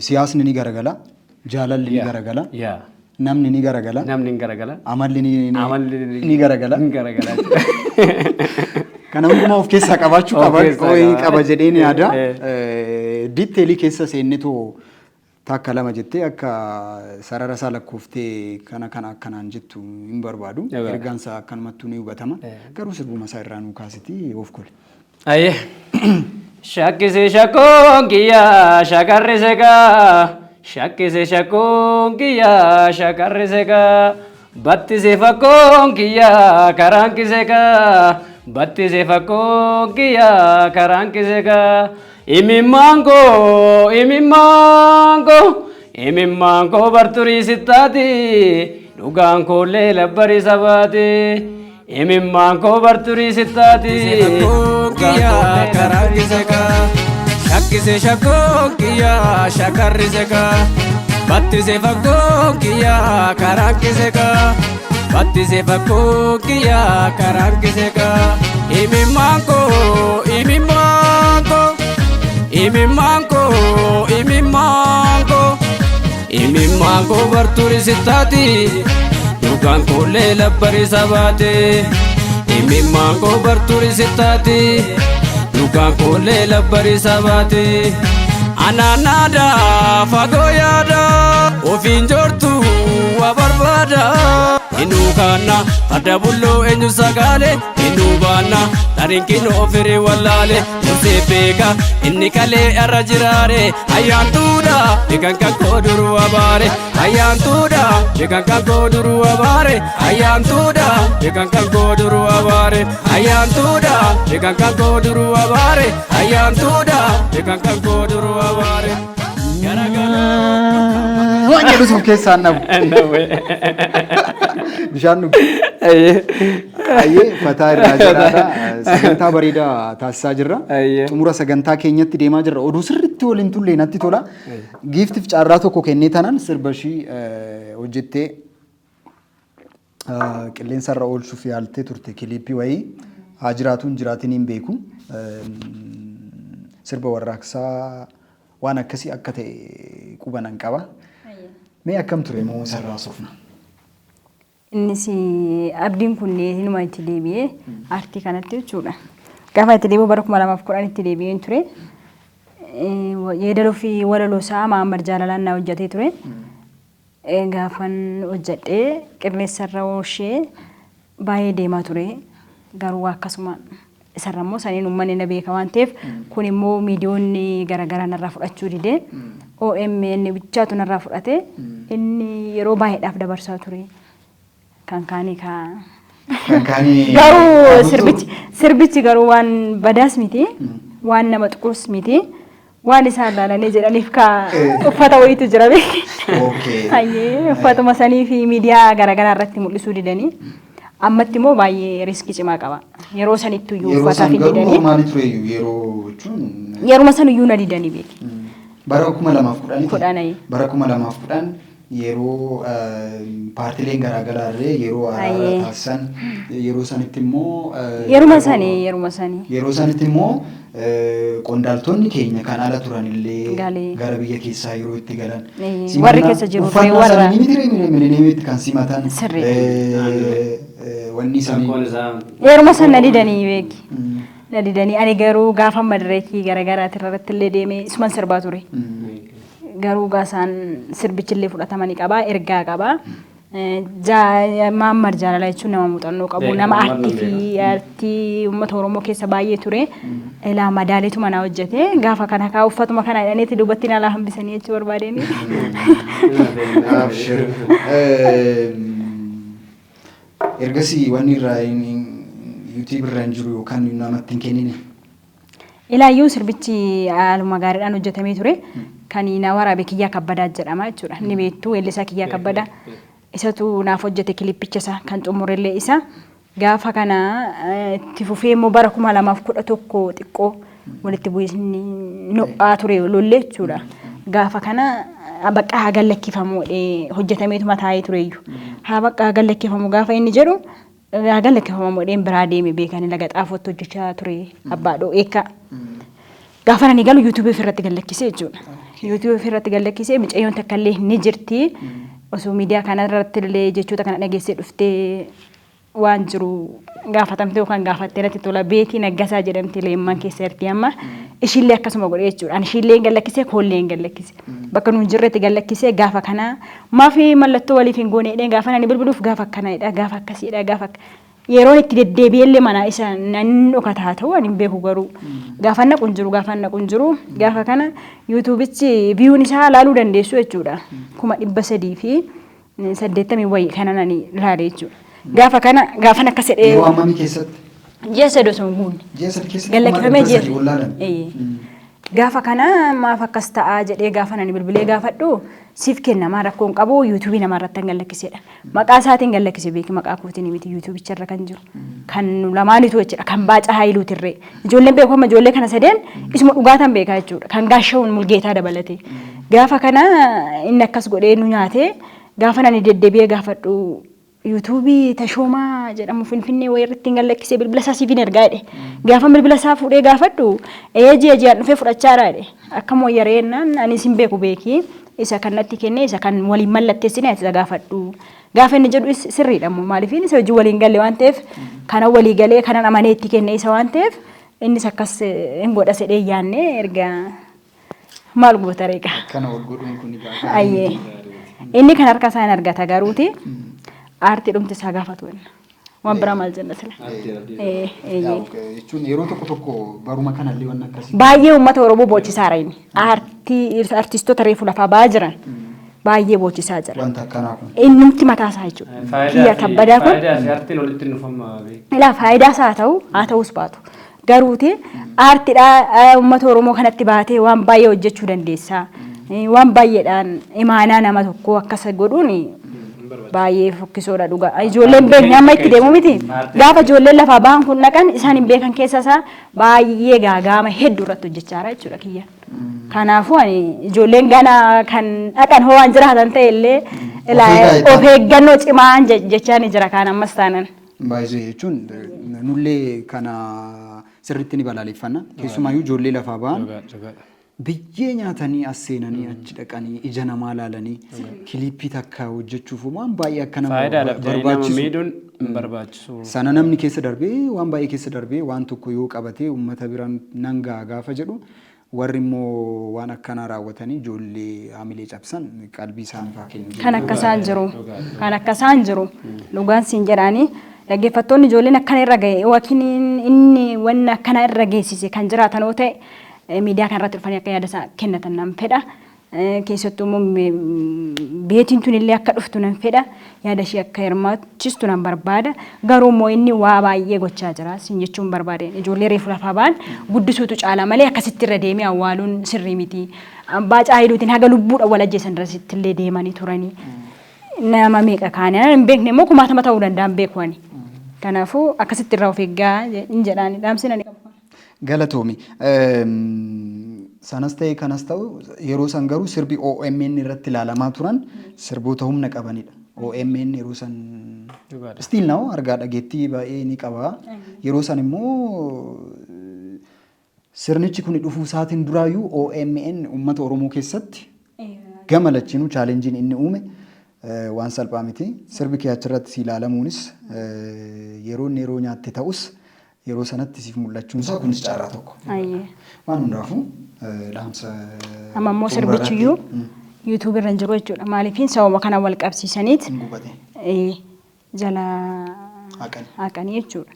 S1: siyaasni ni garagala. Jaalalli ni garagala. Namni ni garagala.
S2: Namni ni garagala.
S1: Amalli ni garagala.
S2: Ni garagala.
S1: Kana hundumaa of keessaa qabaachuu qaba jedheen yaada. Diiteelii keessa seennetu takka lama jettee akka sarara isaa lakkooftee kana akkanaan jettu hin barbaadu. Ergaan isaa akkanumattuu ni hubatama. Garuu sirbuma isaa irraa nuu kaasitii of kole.
S2: Ayyee. Shakkisee shakkoon kiyyaa shakarrise gaa. Shakkisee shakkoon kiyyaa shakarrise gaa. Battisee fakkoon kiyyaa karaan kisee gaa. Battisee fakkoon kiyyaa karaan kisee gaa. Imimmango barturii sittaati dhugaan koollee labbarii sabaati. Imimmango barturii sittaati
S4: dhugaan koollee karaan kisee gaa. Shakkisee shakkoon kiyyaa shakarrise gaa. Battisee fakkoon kiyyaa karaan kisee gaa. Battisee fakkoon kiyyaa karaan kisee gaa. Imimmango barturii sittaati dhugaan koollee labbarii sabaati. Imimmango barturii sittaati dhugaan koollee labbarii sabaati. Anaanaada fagoo yaada ofiin joortu waa barbaada. Inuu kaana farda bulloo eenyu sagaale inuu baana dharinkiin ofirii wallaale mursee beeka inni kalee irra jiraare ayyaantuudha beekan kan koo duruu abaare ayyaantuudha beekan kan koo duruu abaare ayyaantuudha beekan kan koo duruu abaare ayyaantuudha beekan kan koo duruu abaare ayyaantuudha beekan kan koo duruu abaare.
S1: Waan jedhu of keessaa nabu. Bishaan dhugu. Ayyee fataa irraa jiraadha. Sagantaa bareedaa taasisaa jirra. Xumura sagantaa keenyatti deemaa jirra. Oduu sirriitti waliin tullee natti tola. Giiftiif caarraa tokko kennee tanan sirba ishii hojjettee qilleensarra oolchuuf yaaltee turte kiliippii wayii haa jiraatu hin jiraatin hin beeku. Sirba warraaqsaa waan akkasii akka ta'e qubanan qaba. Mee akkam ture moo sarraa sofna?
S3: Innis abdiin kun inuma itti deebi'ee aartii kanatti jechuudha. Gaafa itti deebi'u bara 2010 itti deebi'een ture. Yeedaloo fi walaloo isaa Mahammad Jaalalaan na hojjetee ture. Gaafan hojjedhee qilleensarra oolchee baay'ee deemaa ture. Garuu akkasuma isarra immoo saniin uummanni na beeka waan ta'eef kun immoo miidiyoonni garaagaraa narraa fudhachuu didee OMN bichaatu narraa fudhate inni yeroo baay'eedhaaf dabarsaa ture. Kan kaanii garuu sirbichi garuu waan badaas miti waan nama xuqurs miti waan isaan ilaalanii jedhaniif uffata wayiitu jira beekti. Uffatuma sanii fi miidiyaa garaagaraa irratti mul'isuu didanii ammatti immoo baay'ee riskii cimaa qaba. Yeroo sanitti iyyuu uffata fi didanii. Yeruma san iyyuu na didanii beekti.
S1: Bara 2010 bara 2010 yeroo paartileen garaagaraa illee yeroo taasisan yeroo sanitti immoo
S3: yeruma sanitti
S1: immoo qondaaltonni keenya kan ala turan illee gara biyya keessaa yeroo itti galan
S3: warri keessa jiru
S1: warra milimiti kan simatan wanni isaanii
S3: yeruma san na didanii beeki. Na didanii ani garuu gaafa madireekii garaagaraa irratti illee deemee isuman sirbaa ture. Garuu gaasaan sirbichillee fudhatamanii qaba ergaa qaba. Mahammad Jaalalaa jechuun nama muuxannoo qabu nama aartii uummata Oromoo keessa baay'ee ture. Ilaa madaaleetu mana hojjete gaafa kana kaa uffatuma kana hidhaniiti duubatti nalaa hambisanii jechuu barbaadeen.
S1: Ergasii wanni irraa yuutuubii irra hin jiru yookaan namatti hin kennine.
S3: Ilaayyuu sirbichi haaluma gaariidhaan hojjetamee ture. Kan na waraabee Kiyyaa Kabbadaa jedhama jechuudha. Ni beektu weellisaa Kiyyaa Kabbadaa. Isatu naaf hojjete kilippicha isaa kan xumurellee isa. Gaafa kana itti fufee immoo bara 2011 xiqqoo walitti bu'iinsi no'aa ture lollee jechuudha. Gaafa kana bakka haa gallakkifamu hojjetameetuma taa'ee tureyyuu. Haa bakka haa gallakkifamu gaafa inni jedhu haa gallakkifamu biraa deeme beekanii laga xaafootti hojjechaa ture abbaadhoo eekka. Gaafa nani galu yuutuubii ofirratti gallakkisee jechuudha. Yuutuubii ofirratti gallakkisee mucayyoon takka illee ni jirti. Osoo miidiyaa kanarratti illee jechoota kana dhageessee dhuftee waan jiru gaafatamte yookaan gaafattee natti tola Beetii Naggasaa jedhamti leemman keessa jirti amma ishiillee akkasuma godhee jechuudha. Ani ishiillee gallakkisee koollee gallakkise. Bakka nuun jirretti gallakkisee gaafa kana maafi mallattoo waliif hin gooneedha gaafa nani bilbiluuf gaafa akkanaadha gaafa akkasiidha gaafa yeroon itti deddeebi'ellee mana isa nan dhokataa ta'u ani beeku garuu gaafa naqu hin jiru gaafa kana yuutuubichi viyuun isaa laaluu dandeessu jechuudha. 380 wayii kana nani ilaale jechuudha. Gaafa kana gaafan akka sedhee
S1: Yeroo ammamii keessatti?
S3: Ji'a sadii osoo hin guunne.
S1: Ji'a sadii keessatti?
S3: Gallakkifamee ji'a. Gaafa kana maaf akkas ta'aa jedhee gaafa nani bilbilee gaafadhu siif kennamaa rakkoon qabu yuutuubii namarratti kan gallakkisedha. Maqaa isaatiin gallakkise beeki maqaa kootiin miti yuutuubicharra kan jiru. Kan lamaanitu jechuudha kan Baacaa Haayiluutirree. Ijoolleen beekama ijoollee kana sadeen isuma dhugaataan beekaa jechuudha. Kan Gaashawun Mulgeetaa dabalate. Gaafa kana inni akkas godhee nu nyaate gaafa nani deddeebi'ee gaafadhu yuutuubii Tashoomaa jedhamu Finfinnee wayirratti gallakkisee bilbila isaa siifin ergaa jedhe. Gaafa bilbila isaa fuudhee gaafadhu ji'aan dhufee fudhachaa jedhe. Akkam wayyareennan ani sin beeku beeki. Isa kanatti kenne isa kan waliin mallatteessine isa gaafadhu. Gaafa inni jedhu sirriidha immoo maaliifin isa hojii waliin galle waan ta'eef kana walii galee kanan amanee itti kenne isa waan ta'eef innis akkas hin godha sedhee yaanne erga maal goota reeqa.
S1: Kana wal godhuun kun gaafa.
S3: Ayyee. Inni kan harka isaa hin argata garuuti. Aartii dhumti isaa gaafatu waan biraa maal jenna sila.
S1: Jechuun yeroo tokko baruma kanallee waan akkasii.
S3: Baay'ee uummata Oromoo boocisaara inni. Artistoota reefu lafaa ba'aa jiran baay'ee boocisaa jira.
S1: Wanta akkanaa kun.
S3: Innumti mataa isaa jechuudha. Kiyyaa Kabbadaa kun.
S2: Aartiin walitti dhufama.
S3: Ilaa faayidaa isaa haa ta'us baatu. Garuuti aartiidhaa uummata Oromoo kanatti baatee waan baay'ee hojjechuu dandeessaa. Waan baay'eedhaan imaanaa nama tokko akkas godhuun baay'ee fokkisoodha dhugaa. Ijoolleen beekni amma itti deemu miti. Gaafa ijoolleen lafaa ba'an kun dhaqan isaan hin beekan keessa isaa baay'ee gaagama hedduu irratti hojjechaa jechuudha kiyya. Kanaafuu ani ijoolleen gana kan dhaqan hoo waan jiraatan ta'e illee of eeggannoo cimaan jechaa ni jira kaan ammas taanan.
S1: Baay'ee jechuun nullee kana sirriitti ni balaaleffanna. Keessumaayyuu ijoollee lafaa ba'an biyyee nyaatanii as seenanii achi dhaqanii ija namaa laalanii kiliippii takka hojjechuuf waan baay'ee akka nama
S2: barbaachisu.
S1: Sana namni keessa darbee waan baay'ee keessa darbee waan tokko yoo qabatee uummata biraan nan ga'a gaafa jedhu warri immoo waan akkanaa raawwatanii ijoollee haamilee cabsan qalbii isaanii fa'aa kennu.
S3: Kan akkasaan jiru dhugaan siin jedhaanii dhaggeeffattoonni ijoolleen akkana irra ga'e yookiin inni wanna akkana irra geessise kan jiraatan yoo ta'e miidiyaa kanarratti dhufanii akka yaada isaa kennatan nan fedha. Keessattuu immoo beetiin tun illee akka dhuftu nan fedha. Yaada ishee akka hirmaachistu nan barbaada. Garuu immoo inni waa baay'ee gochaa jira. Siin jechuun barbaade ijoollee reefu lafaa ba'an guddisuutu caala malee akkasitti irra deemee awwaaluun sirrii miti. Baacaa Haayiluutiin haga lubbuudha wal ajjeesan irratti illee deemanii turanii. Nama meeqa kaanii hin beekne immoo kumaatama ta'uu danda'an beeku ani. Kanaafuu akkasitti irraa of eeggaa hin jedhaani dhaamsinani qabu.
S1: Galatoomi. Sanas ta'e kanas ta'u yeroo san garuu sirbi OMN irratti ilaalamaa turan sirboota humna qabanidha. OMN yeroo san stiil na'u argaa dhageettii baay'ee ni qaba. Yeroo san immoo sirnichi kun dhufuu isaatiin duraayyuu OMN uummata Oromoo keessatti gama lachinuu chaalenjiin inni uume waan salphaa miti. Sirbi kee achirratti si ilaalamuunis yeroo nyaatte ta'us yeroo sanatti siif mul'achuun isaa kunis caaraa tokko. Waan hundaafuu dhaamsa.
S3: Amma immoo sirbichiyyuu yuutuubii irra hin jiru jechuudha. Maaliifin sababa kana wal qabsiisaniit jala haqanii jechuudha.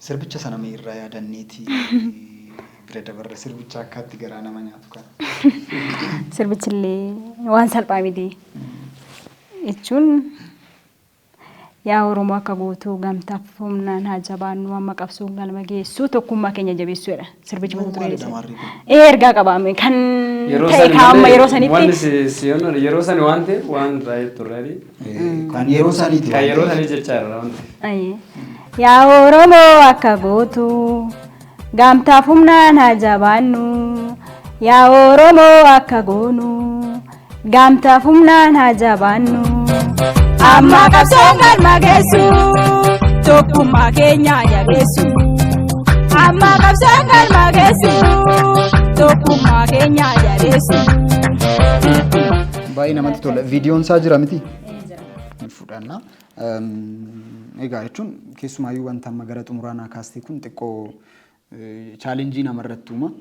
S1: Sirbicha sana mee irraa yaadanneeti bira dabarre sirbicha akkaatti garaa nama nyaatu kana.
S3: Sirbichillee waan salphaa miti jechuun yaa Oromoo akka gootuu gamtaaf humnaan haa jabaannu amma qabsoon galma geessu tokkummaa keenya jabeessuudha sirbichi mata duree ergaa qabaame kan ta'e kaama yeroo sanitti
S2: yeroo sani waan ta'e waan raayee turreedhi
S1: kan yeroo saniiti
S2: kan yeroo sanii jecha irra waan ta'e
S3: yaa Oromoo akka gootuu gamtaaf humnaan haa jabaannu yaa Oromoo akka goonu gamtaaf humnaan haa jabaannu amma qabsoon galma geessu tokkummaa keenya jabeessu amma qabsoon galma geessu tokkummaa keenya jabeessu.
S1: Baay'ee namatti tola. Viidiyoon isaa jira miti? Fudhanna. Egaa jechuun keessumaayyuu wanta amma gara xumuraanaa kaastee kun xiqqoo chaalenjii namarratti uuma.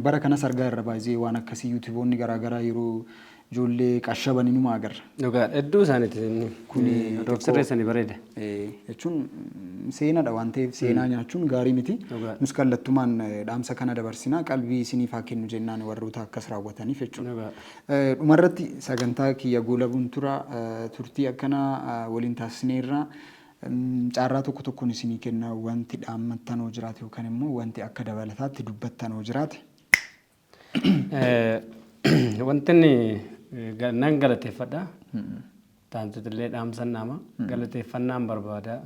S1: Bara kanas argaa irra baay'ee waan akkasii yuutuuboonni garaagaraa yeroo ijoollee qashaban inuma agarra.
S2: Dhugaa hedduu isaaniiti kuni sirreessanii bareeda.
S1: Jechuun seenaadha waan ta'eef seenaa nyaachuun gaarii miti. Nus kallattumaan dhaamsa kana dabarsinaa qalbii isiniif haa kennu jennaan warroota akkas raawwataniif jechuudha. Dhumarratti sagantaa kiyya goolabuun turtii akkanaa waliin taasisneerra carraa tokko tokkoon isinii kenna wanti dhaammattanoo jiraate yookaan immoo wanti akka dabalataatti dubbattanoo jiraate.
S2: Wanti nan galateeffadha. Taantotillee dhaamsan nama galateeffannaan barbaada.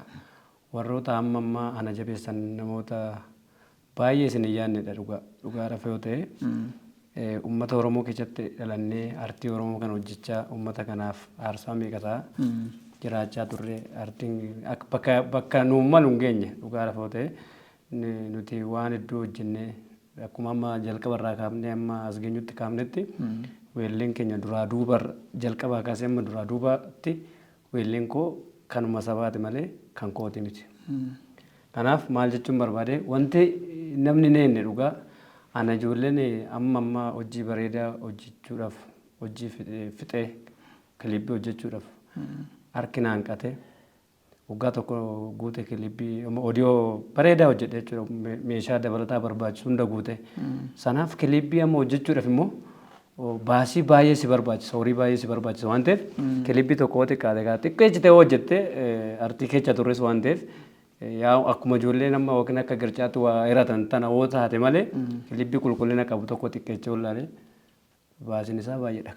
S2: Warroota amma ana jabeessan namoota baay'ee isin yaadnedha dhugaa rafee yoo ta'e uummata Oromoo keessatti dhalannee aartii Oromoo kan hojjechaa uummata kanaaf aarsaa meeqataa jiraachaa turre aartiin bakka nuun malu hin geenye dhugaa rafee yoo ta'e nuti waan hedduu hojjennee akkuma amma jalqabarraa kaafnee amma as geenyutti kaafnetti weelleen keenya duraa duuba jalqabaa kaasee amma duraa duubaatti weelleen koo kanuma sabaati malee kan kooti miti. Kanaaf maal jechuun barbaade wanti namni neenne dhugaa ana ijoolleen amma hojii bareedaa hojjechuudhaaf hojii fixee kilibbii hojjechuudhaaf harki naan qate waggaa tokko guute kilibbii odiyoo bareedaa hojjedhe jechuudha meeshaa dabalataa barbaachisu hunda guute sanaaf kilibbii amma hojjechuudhaaf immoo baasii baay'ee si barbaachisa horii baay'ee si barbaachisa waan ta'eef kilibbii tokko xiqqeessitee hojjette artii keessa turres waan ta'eef yaa akkuma ijoollee nama yookiin akka gircaatti waa hiratan tana hoo taate malee kilibbii qulqullina qabu tokko xiqqeessee ollaalee baasiin isaa baay'eedha.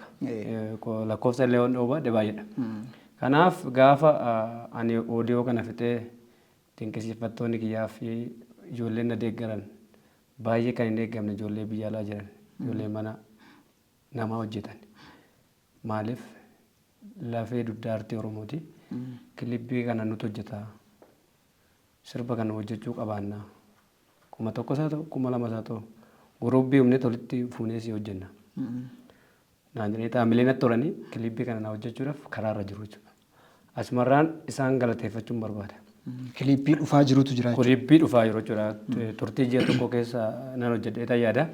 S2: Lakkoofsa illee waan dhoobadde baay'eedha. Kanaaf gaafa ani odiyoo kana fixee dinqisiifattoonni kiyyaa fi ijoolleen na deeggaran baay'ee kan hin eeggamne ijoollee biyya alaa jiran ijoollee mana nama hojjetan maaliif lafee dugdaa aartii Oromooti kilibbii kana nuti hojjeta sirba kana hojjechuu qabaanna kuma tokko isaa ta'u kuma lama isaa ta'u gurubbii humnee tolitti fuunee si hojjenna naan jedhee taamilee natti turanii kilibbii kana na hojjechuudhaaf karaarra jiru jechuudha asumarraan isaan galateeffachuun barbaada.
S1: Kilibbii dhufaa jirutu jira jechuudha.
S2: Kilibbii dhufaa jiru jechuudha turtii ji'a tokko keessa nan hojjedhee tayyaada.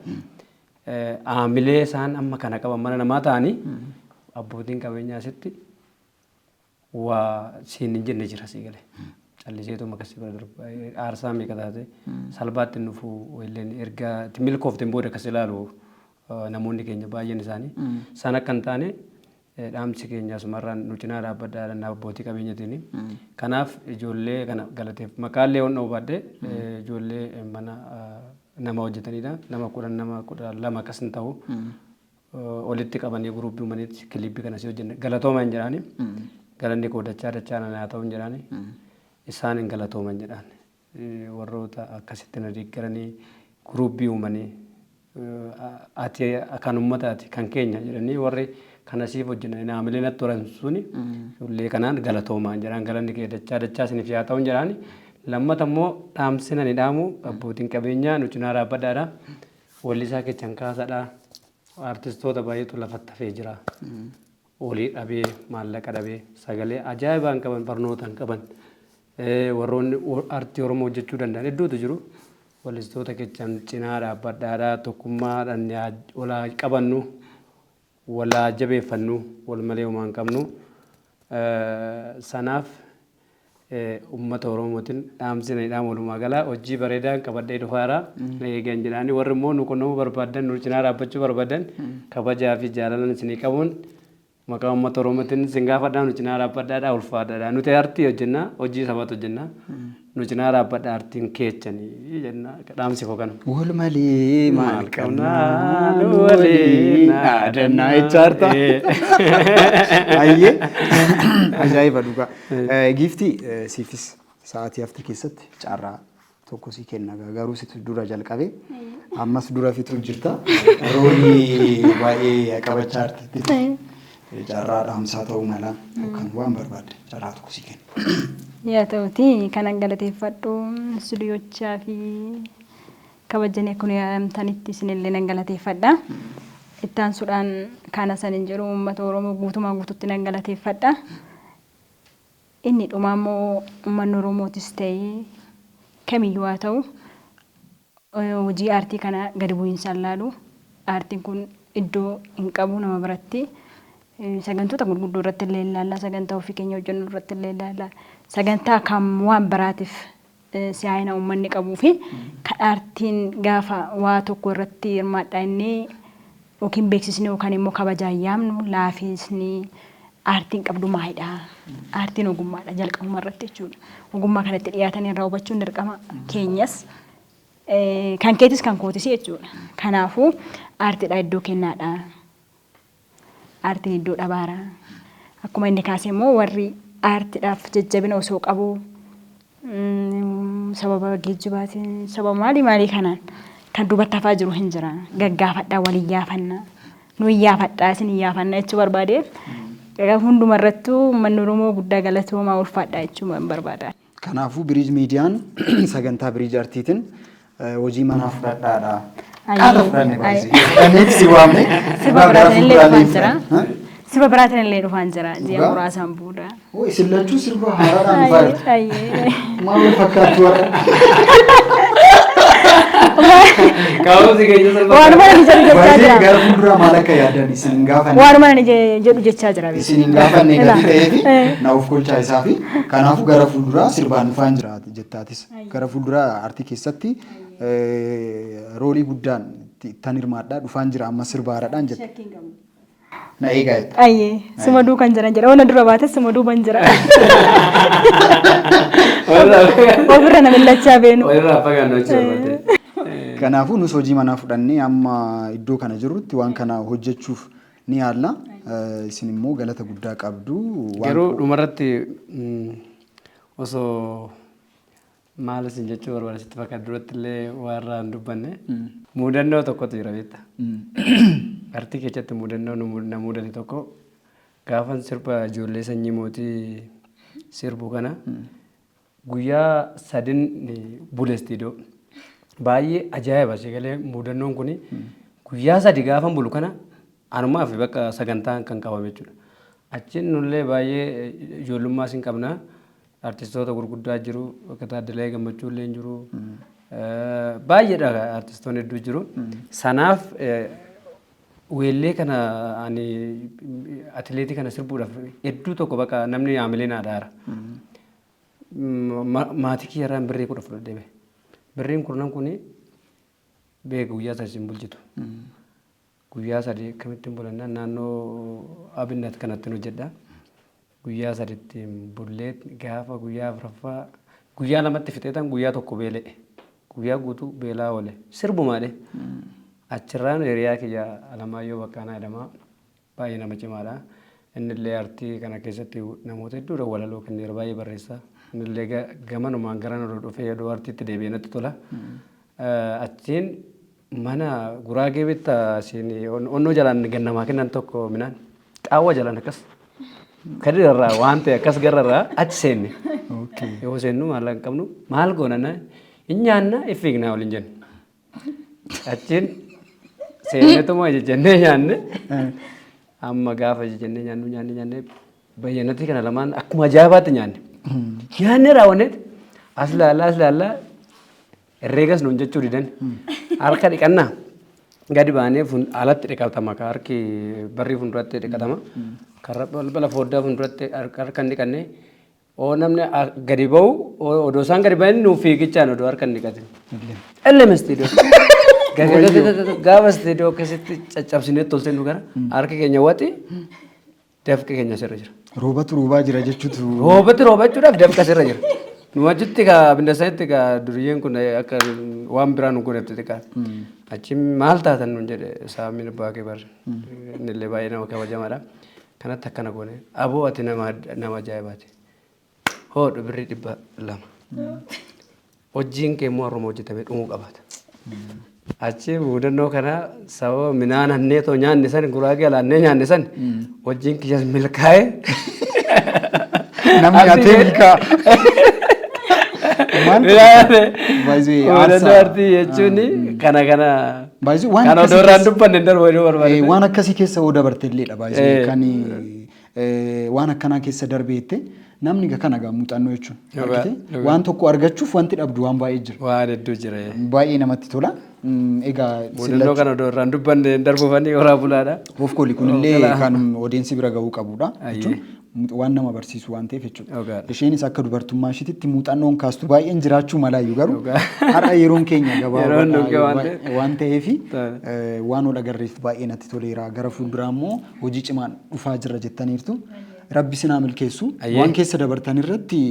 S2: Aamilee isaan amma kana qaban mana namaa ta'anii abbootiin qabeenyaa asitti waa siin hin jenne jira sii galee calliseetu makasii bira darba aarsaa meeqa taate salphaatti nufu illeen erga milkoofteen booda akkas ilaalu namoonni keenya baay'een isaanii sana kan taane dhaamsi keenya asumarraan nu cinaa dhaabbadhaa abbootii qabeenyaatiin kanaaf ijoollee kana galateef maqaallee waan dhoobadde ijoollee mana nama hojjetanidha nama kudhan lama akkas hin ta'u walitti qabanii guruubii uumaniitti kilibbii kana si hojjenne galatooman jedhaani galanni koo dachaa naa ta'u jedhaani isaan hin galatooman jedhaan warroota akkasitti na deeggaranii guruubii uumanii ati kan uummataati kan keenya jedhanii warri kana siif hojjennan naamilee natti toran suni ijoollee kanaan galatooman jedhaan galanni kee dachaa isiniif yaa ta'u jedhaani lammata immoo dhaamsina ni dhaamu abbootiin qabeenyaa nu cinaa dhaabbadhaadha wallisaa kechan kaasadha artistoota baay'eetu lafatti hafee jira olii dhabee maallaqa dhabee sagalee ajaa'ibaan qaban barnootaan qaban warroonni aartii Oromoo hojjechuu danda'an hedduutu jiru wallistoota kechan cinaa dhaabbadhaadha tokkummaadhaan walaa qabannu walaa jabeeffannu wal malee homaan qabnu sanaaf ummata Oromootiin dhaamsina dhaamu walumaa galaa hojii bareedaan qabadhee dhufaara eegan jedhaanii warri immoo nu qunnamuu barbaadan nu cinaa dhaabbachuu barbaadan kabajaa fi jaalalan isinii qabuun maqaa uummata Oromootiin sin gaafadhaa nu cinaa dhaabbadhaadhaa ulfaadhaadha. Nuti artii hojjennaa hojii sabaatu hojjennaa nu cinaa dhaabbadhaa artiin keechanii jenna dhaamsi koo kana.
S1: Wal malee maal qabnaa nu waliin dhaadannaa jechaarta. Ayyee ajaa'iba dhugaa. Giiftii siifis sa'aatii hafte keessatti carraa tokko si kenna garuu situ dura jalqabe ammas dura fitu jirta roolii baay'ee qabachaa artitti carraa dhaamsaa ta'uu mala yookaan waan barbaadde carraa tokko si kenna.
S3: Yaa ta'uti kanan galateeffadhu istuudiyochaa fi kabajanii kun yaamtanitti isinillee nan galateeffadha. Ittaan sudhaan kana sanin jedhu uummata Oromoo guutumaa guututti nan galateeffadha. Inni dhumaa immoo uummanni Oromootis ta'ee kamiyyuu haa ta'u hojii aartii kana gadi bu'iinsaan laalu aartiin kun iddoo hin qabu nama biratti sagantoota gurguddoo irratti illee ilaalla sagantaa ofii keenya hojjennu irratti illee ilaalla sagantaa kam waan biraatiif si'aayina uummanni qabuu fi kan aartiin gaafa waa tokko irratti hirmaadhaa inni yookiin beeksisni yookaan immoo kabajaan yaamnu laafisni aartiin qabdu maalidha? Aartiin ogummaadha jalqabuma irratti jechuudha. Ogummaa kanatti dhiyaatanii irraa hubachuun dirqama keenyas kan keetis kan kootis jechuudha. Kanaafuu aartiidha iddoo kennaadha. Aartiin iddoo dhabaara. Akkuma inni kaasee immoo warri aartiidhaaf jajjabina osoo qabu sababa geejjibaatiin sababa maalii kanaan kan duubatti hafaa jiru hin jira. Gaggaafadhaa waliin yaafannaa. Nu iyyaafadhaa isin iyyaafannaa jechuu barbaade. Hunduma irrattuu uummanni Oromoo guddaa galatoomaa ulfaadhaa jechuun barbaada.
S1: Kanaafuu Biriij Miidiyaan sagantaa Biriij Artiitiin hojii manaa fudhadhaadha. Si waamne
S3: siba biraatiin illee dhufaan jira. Ji'a muraasaan booda.
S1: Isin lachuu sirba haaraadhaan faayida. Maal wal fakkaatu warra?
S2: Kaawwamsi keenya sirba.
S3: Waan mana ni jedhu jechaa jira.
S1: Gara fuulduraa maal akka yaaddan isin hin gaafanne.
S3: Waan mana ni jedhu jechaa jira.
S1: Isin hin gaafanne gadi ta'eefi na of kolchaa isaa fi kanaafuu gara fuulduraa sirbaan dhufaan jira jettaatis. Gara fuulduraa aartii keessatti roolii guddaan tan hirmaadhaa dhufaan jira amma sirbaadhaan jette. Na eegaa.
S3: Ayyee suma duukan jiran jira. Waan dura baates suma duuban jira. Ofirra na millachaa beenu.
S2: Walirraa fagaannoo jechuudha.
S1: Kanaafuu nus hojii manaa fudhannee amma iddoo kana jirrutti waan kana hojjechuuf ni yaalla. Isin immoo galata guddaa qabdu.
S2: Garuu dhumarratti osoo maal isin jechuu barbaadasitti fakkaatu duratti illee warra hin dubbanne mudannoo tokkotu jira beektaa. Aartii keessatti mudannoo na mudate tokko gaafan sirba ijoollee sanyii mootii sirbu kana guyyaa sadin buleestiidoo. Baay'ee ajaa'iba sagalee mudannoon kun guyyaa sadi gaafan bulu kana anumaa fi bakka sagantaan kan qabame jechuudha. Achiin nullee baay'ee ijoollummaa isin qabna. Artistoota gurguddaa jiru bakka Taaddalee Gammachuu illee jiru. Baay'eedha artistoonni hedduu jiru. Sanaaf weellee kana ani atileetii kana sirbuudhaaf hedduu tokko bakka namni yaamilee naa dhaara. Maatii kiyyarraan birrii 10 fudhadhee bahe. Birriin kurnan kuni beeku guyyaa sadii hin bulchitu. Guyyaa sadii akkamitti bulannaan naannoo Abinnat kanatti hojjedha. Guyyaa sadiitti bullee gaafa guyyaa afuraffaa guyyaa lamatti fixeetan guyyaa tokko beela'e. Guyyaa guutuu beelaa oole. Sirbumaadhe. Achirraan hiriyaa kiyya Alamaayyoo Baqqaanaa jedhama. Baay'ee nama cimaadha. Innillee aartii kana keessatti namoota hedduudha walaloo kenneera baay'ee barreessa. Innillee gamanumaan gara nurra dhufee yeroo aartiitti deebi'ee natti tola. Achiin mana Guraagee bitta siin onnoo jalaan gannamaa kennan tokko minaan qaawwa jalaan akkas kadirarraa waan ta'e akkas gararraa achi seenne. Yoo seennu maal hin qabnu maal goonana hin nyaanna iffiignaa waliin jennu. Achiin seenetuma jennee nyaanne amma gaafa jennee nyaanne bayyanatti kana lamaan akkuma ajaa'ibaatti nyaanne. Nyaanne raawwanneet as laallaa herreegas nuun jechuu didan harka dhiqannaa gadi baanee alatti dhiqatama harki barrii fuulduratti dhiqatama karra balbala fooddaa fuulduratti harka hin dhiqanne oo namni gadi ba'u odoo isaan gadi ba'an nuuf fiigichaan odoo harka hin dhiqatin. Elleme istiidiyoo gaafa istiidiyoo keessatti caccabsinee tolsee nu gara harka keenya wati dafqa keenya sirra jira.
S1: Roobatu roobaa jira jechuutu.
S2: Roobatti roobachuudhaaf dafqa sirra jira. Nu wajjitti ka bindasaatti ka duriyyeen kun akka waan biraa nu godhatti xiqqaa. Achi maal taatan nun jedhe saamina baakee bar. Innillee baay'ee nama kabajamaadha. Kanatti akkana goone aboo ati nama ajaa'ibaati. Hoodhu birrii 200. Hojiin kee immoo Oromoo hojjetamee dhumuu qabaata. Achi mudannoo kana sababa midhaan hannee too nyaanne san guraagee alaannee nyaanne san hojiin kiyyas milkaa'ee.
S1: Namni atee milkaa.
S2: Mudannoo artii jechuun kana kan odoorraan dubbanne darboo yoo barbaade.
S1: Waan akkasii keessa yoo dabarte illeedha baay'ee kan waan akkanaa keessa darbeette namni kana gaa muuxannoo jechuun. Waan tokko argachuuf wanti dhabdu waan baay'ee jira.
S2: Waan hedduu jira.
S1: Baay'ee namatti tola. Egaa
S2: mudannoo kana odoorraan dubbanne darbuufanii horaa bulaadha.
S1: Of kooli kunillee kan odeensi bira gahuu qabudha jechuun. Waan nama barsiisu waan ta'eef jechuudha. Isheenis akka dubartummaa isheetitti muuxannoon kaastu baay'een jiraachuu malaayyuu garuu har'a yeroon keenya gabaabaa waan ta'eef waan ol agarreef baay'ee natti toleera. Gara fuulduraa immoo hojii cimaan dhufaa jirra jettaniirtu. Rabbi sinaa milkeessu waan keessa dabartan irratti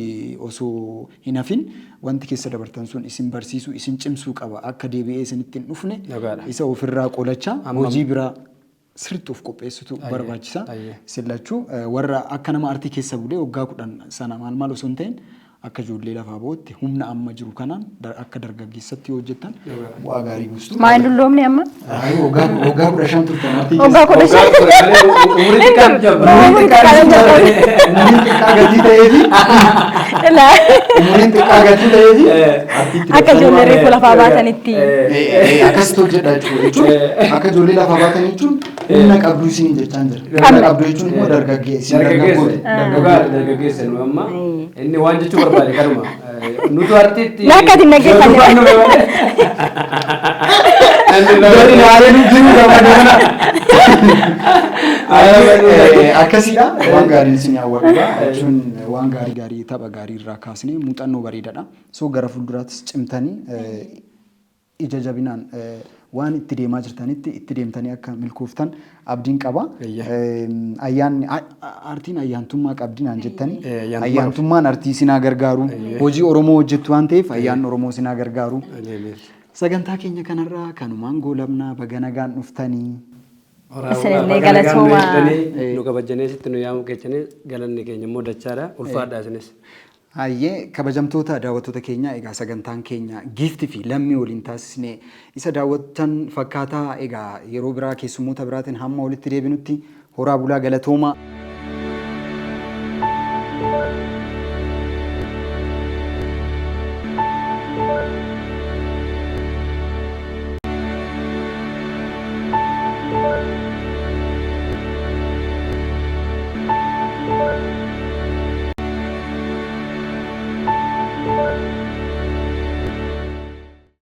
S1: osoo hin hafin wanti keessa dabartan sun isin barsiisuu isin cimsuu qaba akka deebi'ee isinitti hin dhufne isa ofirraa qolachaa hojii biraa sirriitti of qopheessitu barbaachisa. Sillachuu warra akka nama artii keessa bulee waggaa 10 sana maal osoo hin ta'in akka ijoollee lafaa bootti humna amma jiru kanaan akka dargaggeessatti hojjetan bu'aa gaarii buustu.
S3: Maal dulloomni amma?
S1: Waggaa 15 turtan artii
S3: Waggaa 15.
S2: Umurii xiqqaan jabaa.
S1: umuriin xiqqaa gatii ta'eefi umuriin xiqqaa gatii ta'eefi
S3: Akka ijoollee reefu lafaa baatanitti.
S1: akkasitti hojjedha jechuudha. Akka ijoollee lafaa baatan jechuun humna qabduu isin jechaan jira. Humna qabduu jechuun immoo dargaggeessi.
S2: Dargaggeessa nu amma inni waan jechuu barbaade kanuma. Nutu artiitti.
S3: Lakkati naggeeffannee.
S1: Gadi naalee nu jiru gabaadha. Akkasiidha waan gaarii isin hawwadha jechuun waan gaarii tapha gaarii irraa kaasnee muuxannoo bareedaadha. So gara fuulduraattis cimtanii ija jabinaan waan itti deemaa jirtanitti itti deemtanii akka milkooftan abdiin qaba. Ayyaanni artiin ayyaantummaa qabdinaan jettanii ayyaantummaan artii sinaa gargaaru hojii Oromoo hojjettu waan ta'eef ayyaan Oromoo sinaa gargaaru. Sagantaa keenya kanarraa kanumaan goolabnaa baga nagaan dhuftanii.
S3: Isinillee galatoomaa.
S2: Nu kabajjanee sitti nu yaamu keechanii galanni keenya immoo dachaadha. Ulfaadhaa isinis.
S1: Hayyee kabajamtoota daawwattoota keenya egaa sagantaan keenya giiftii fi lammii waliin taasisne isa daawwattan fakkaataa egaa yeroo biraa keessummoota biraatiin hamma walitti deebinutti horaa bulaa galatoomaa.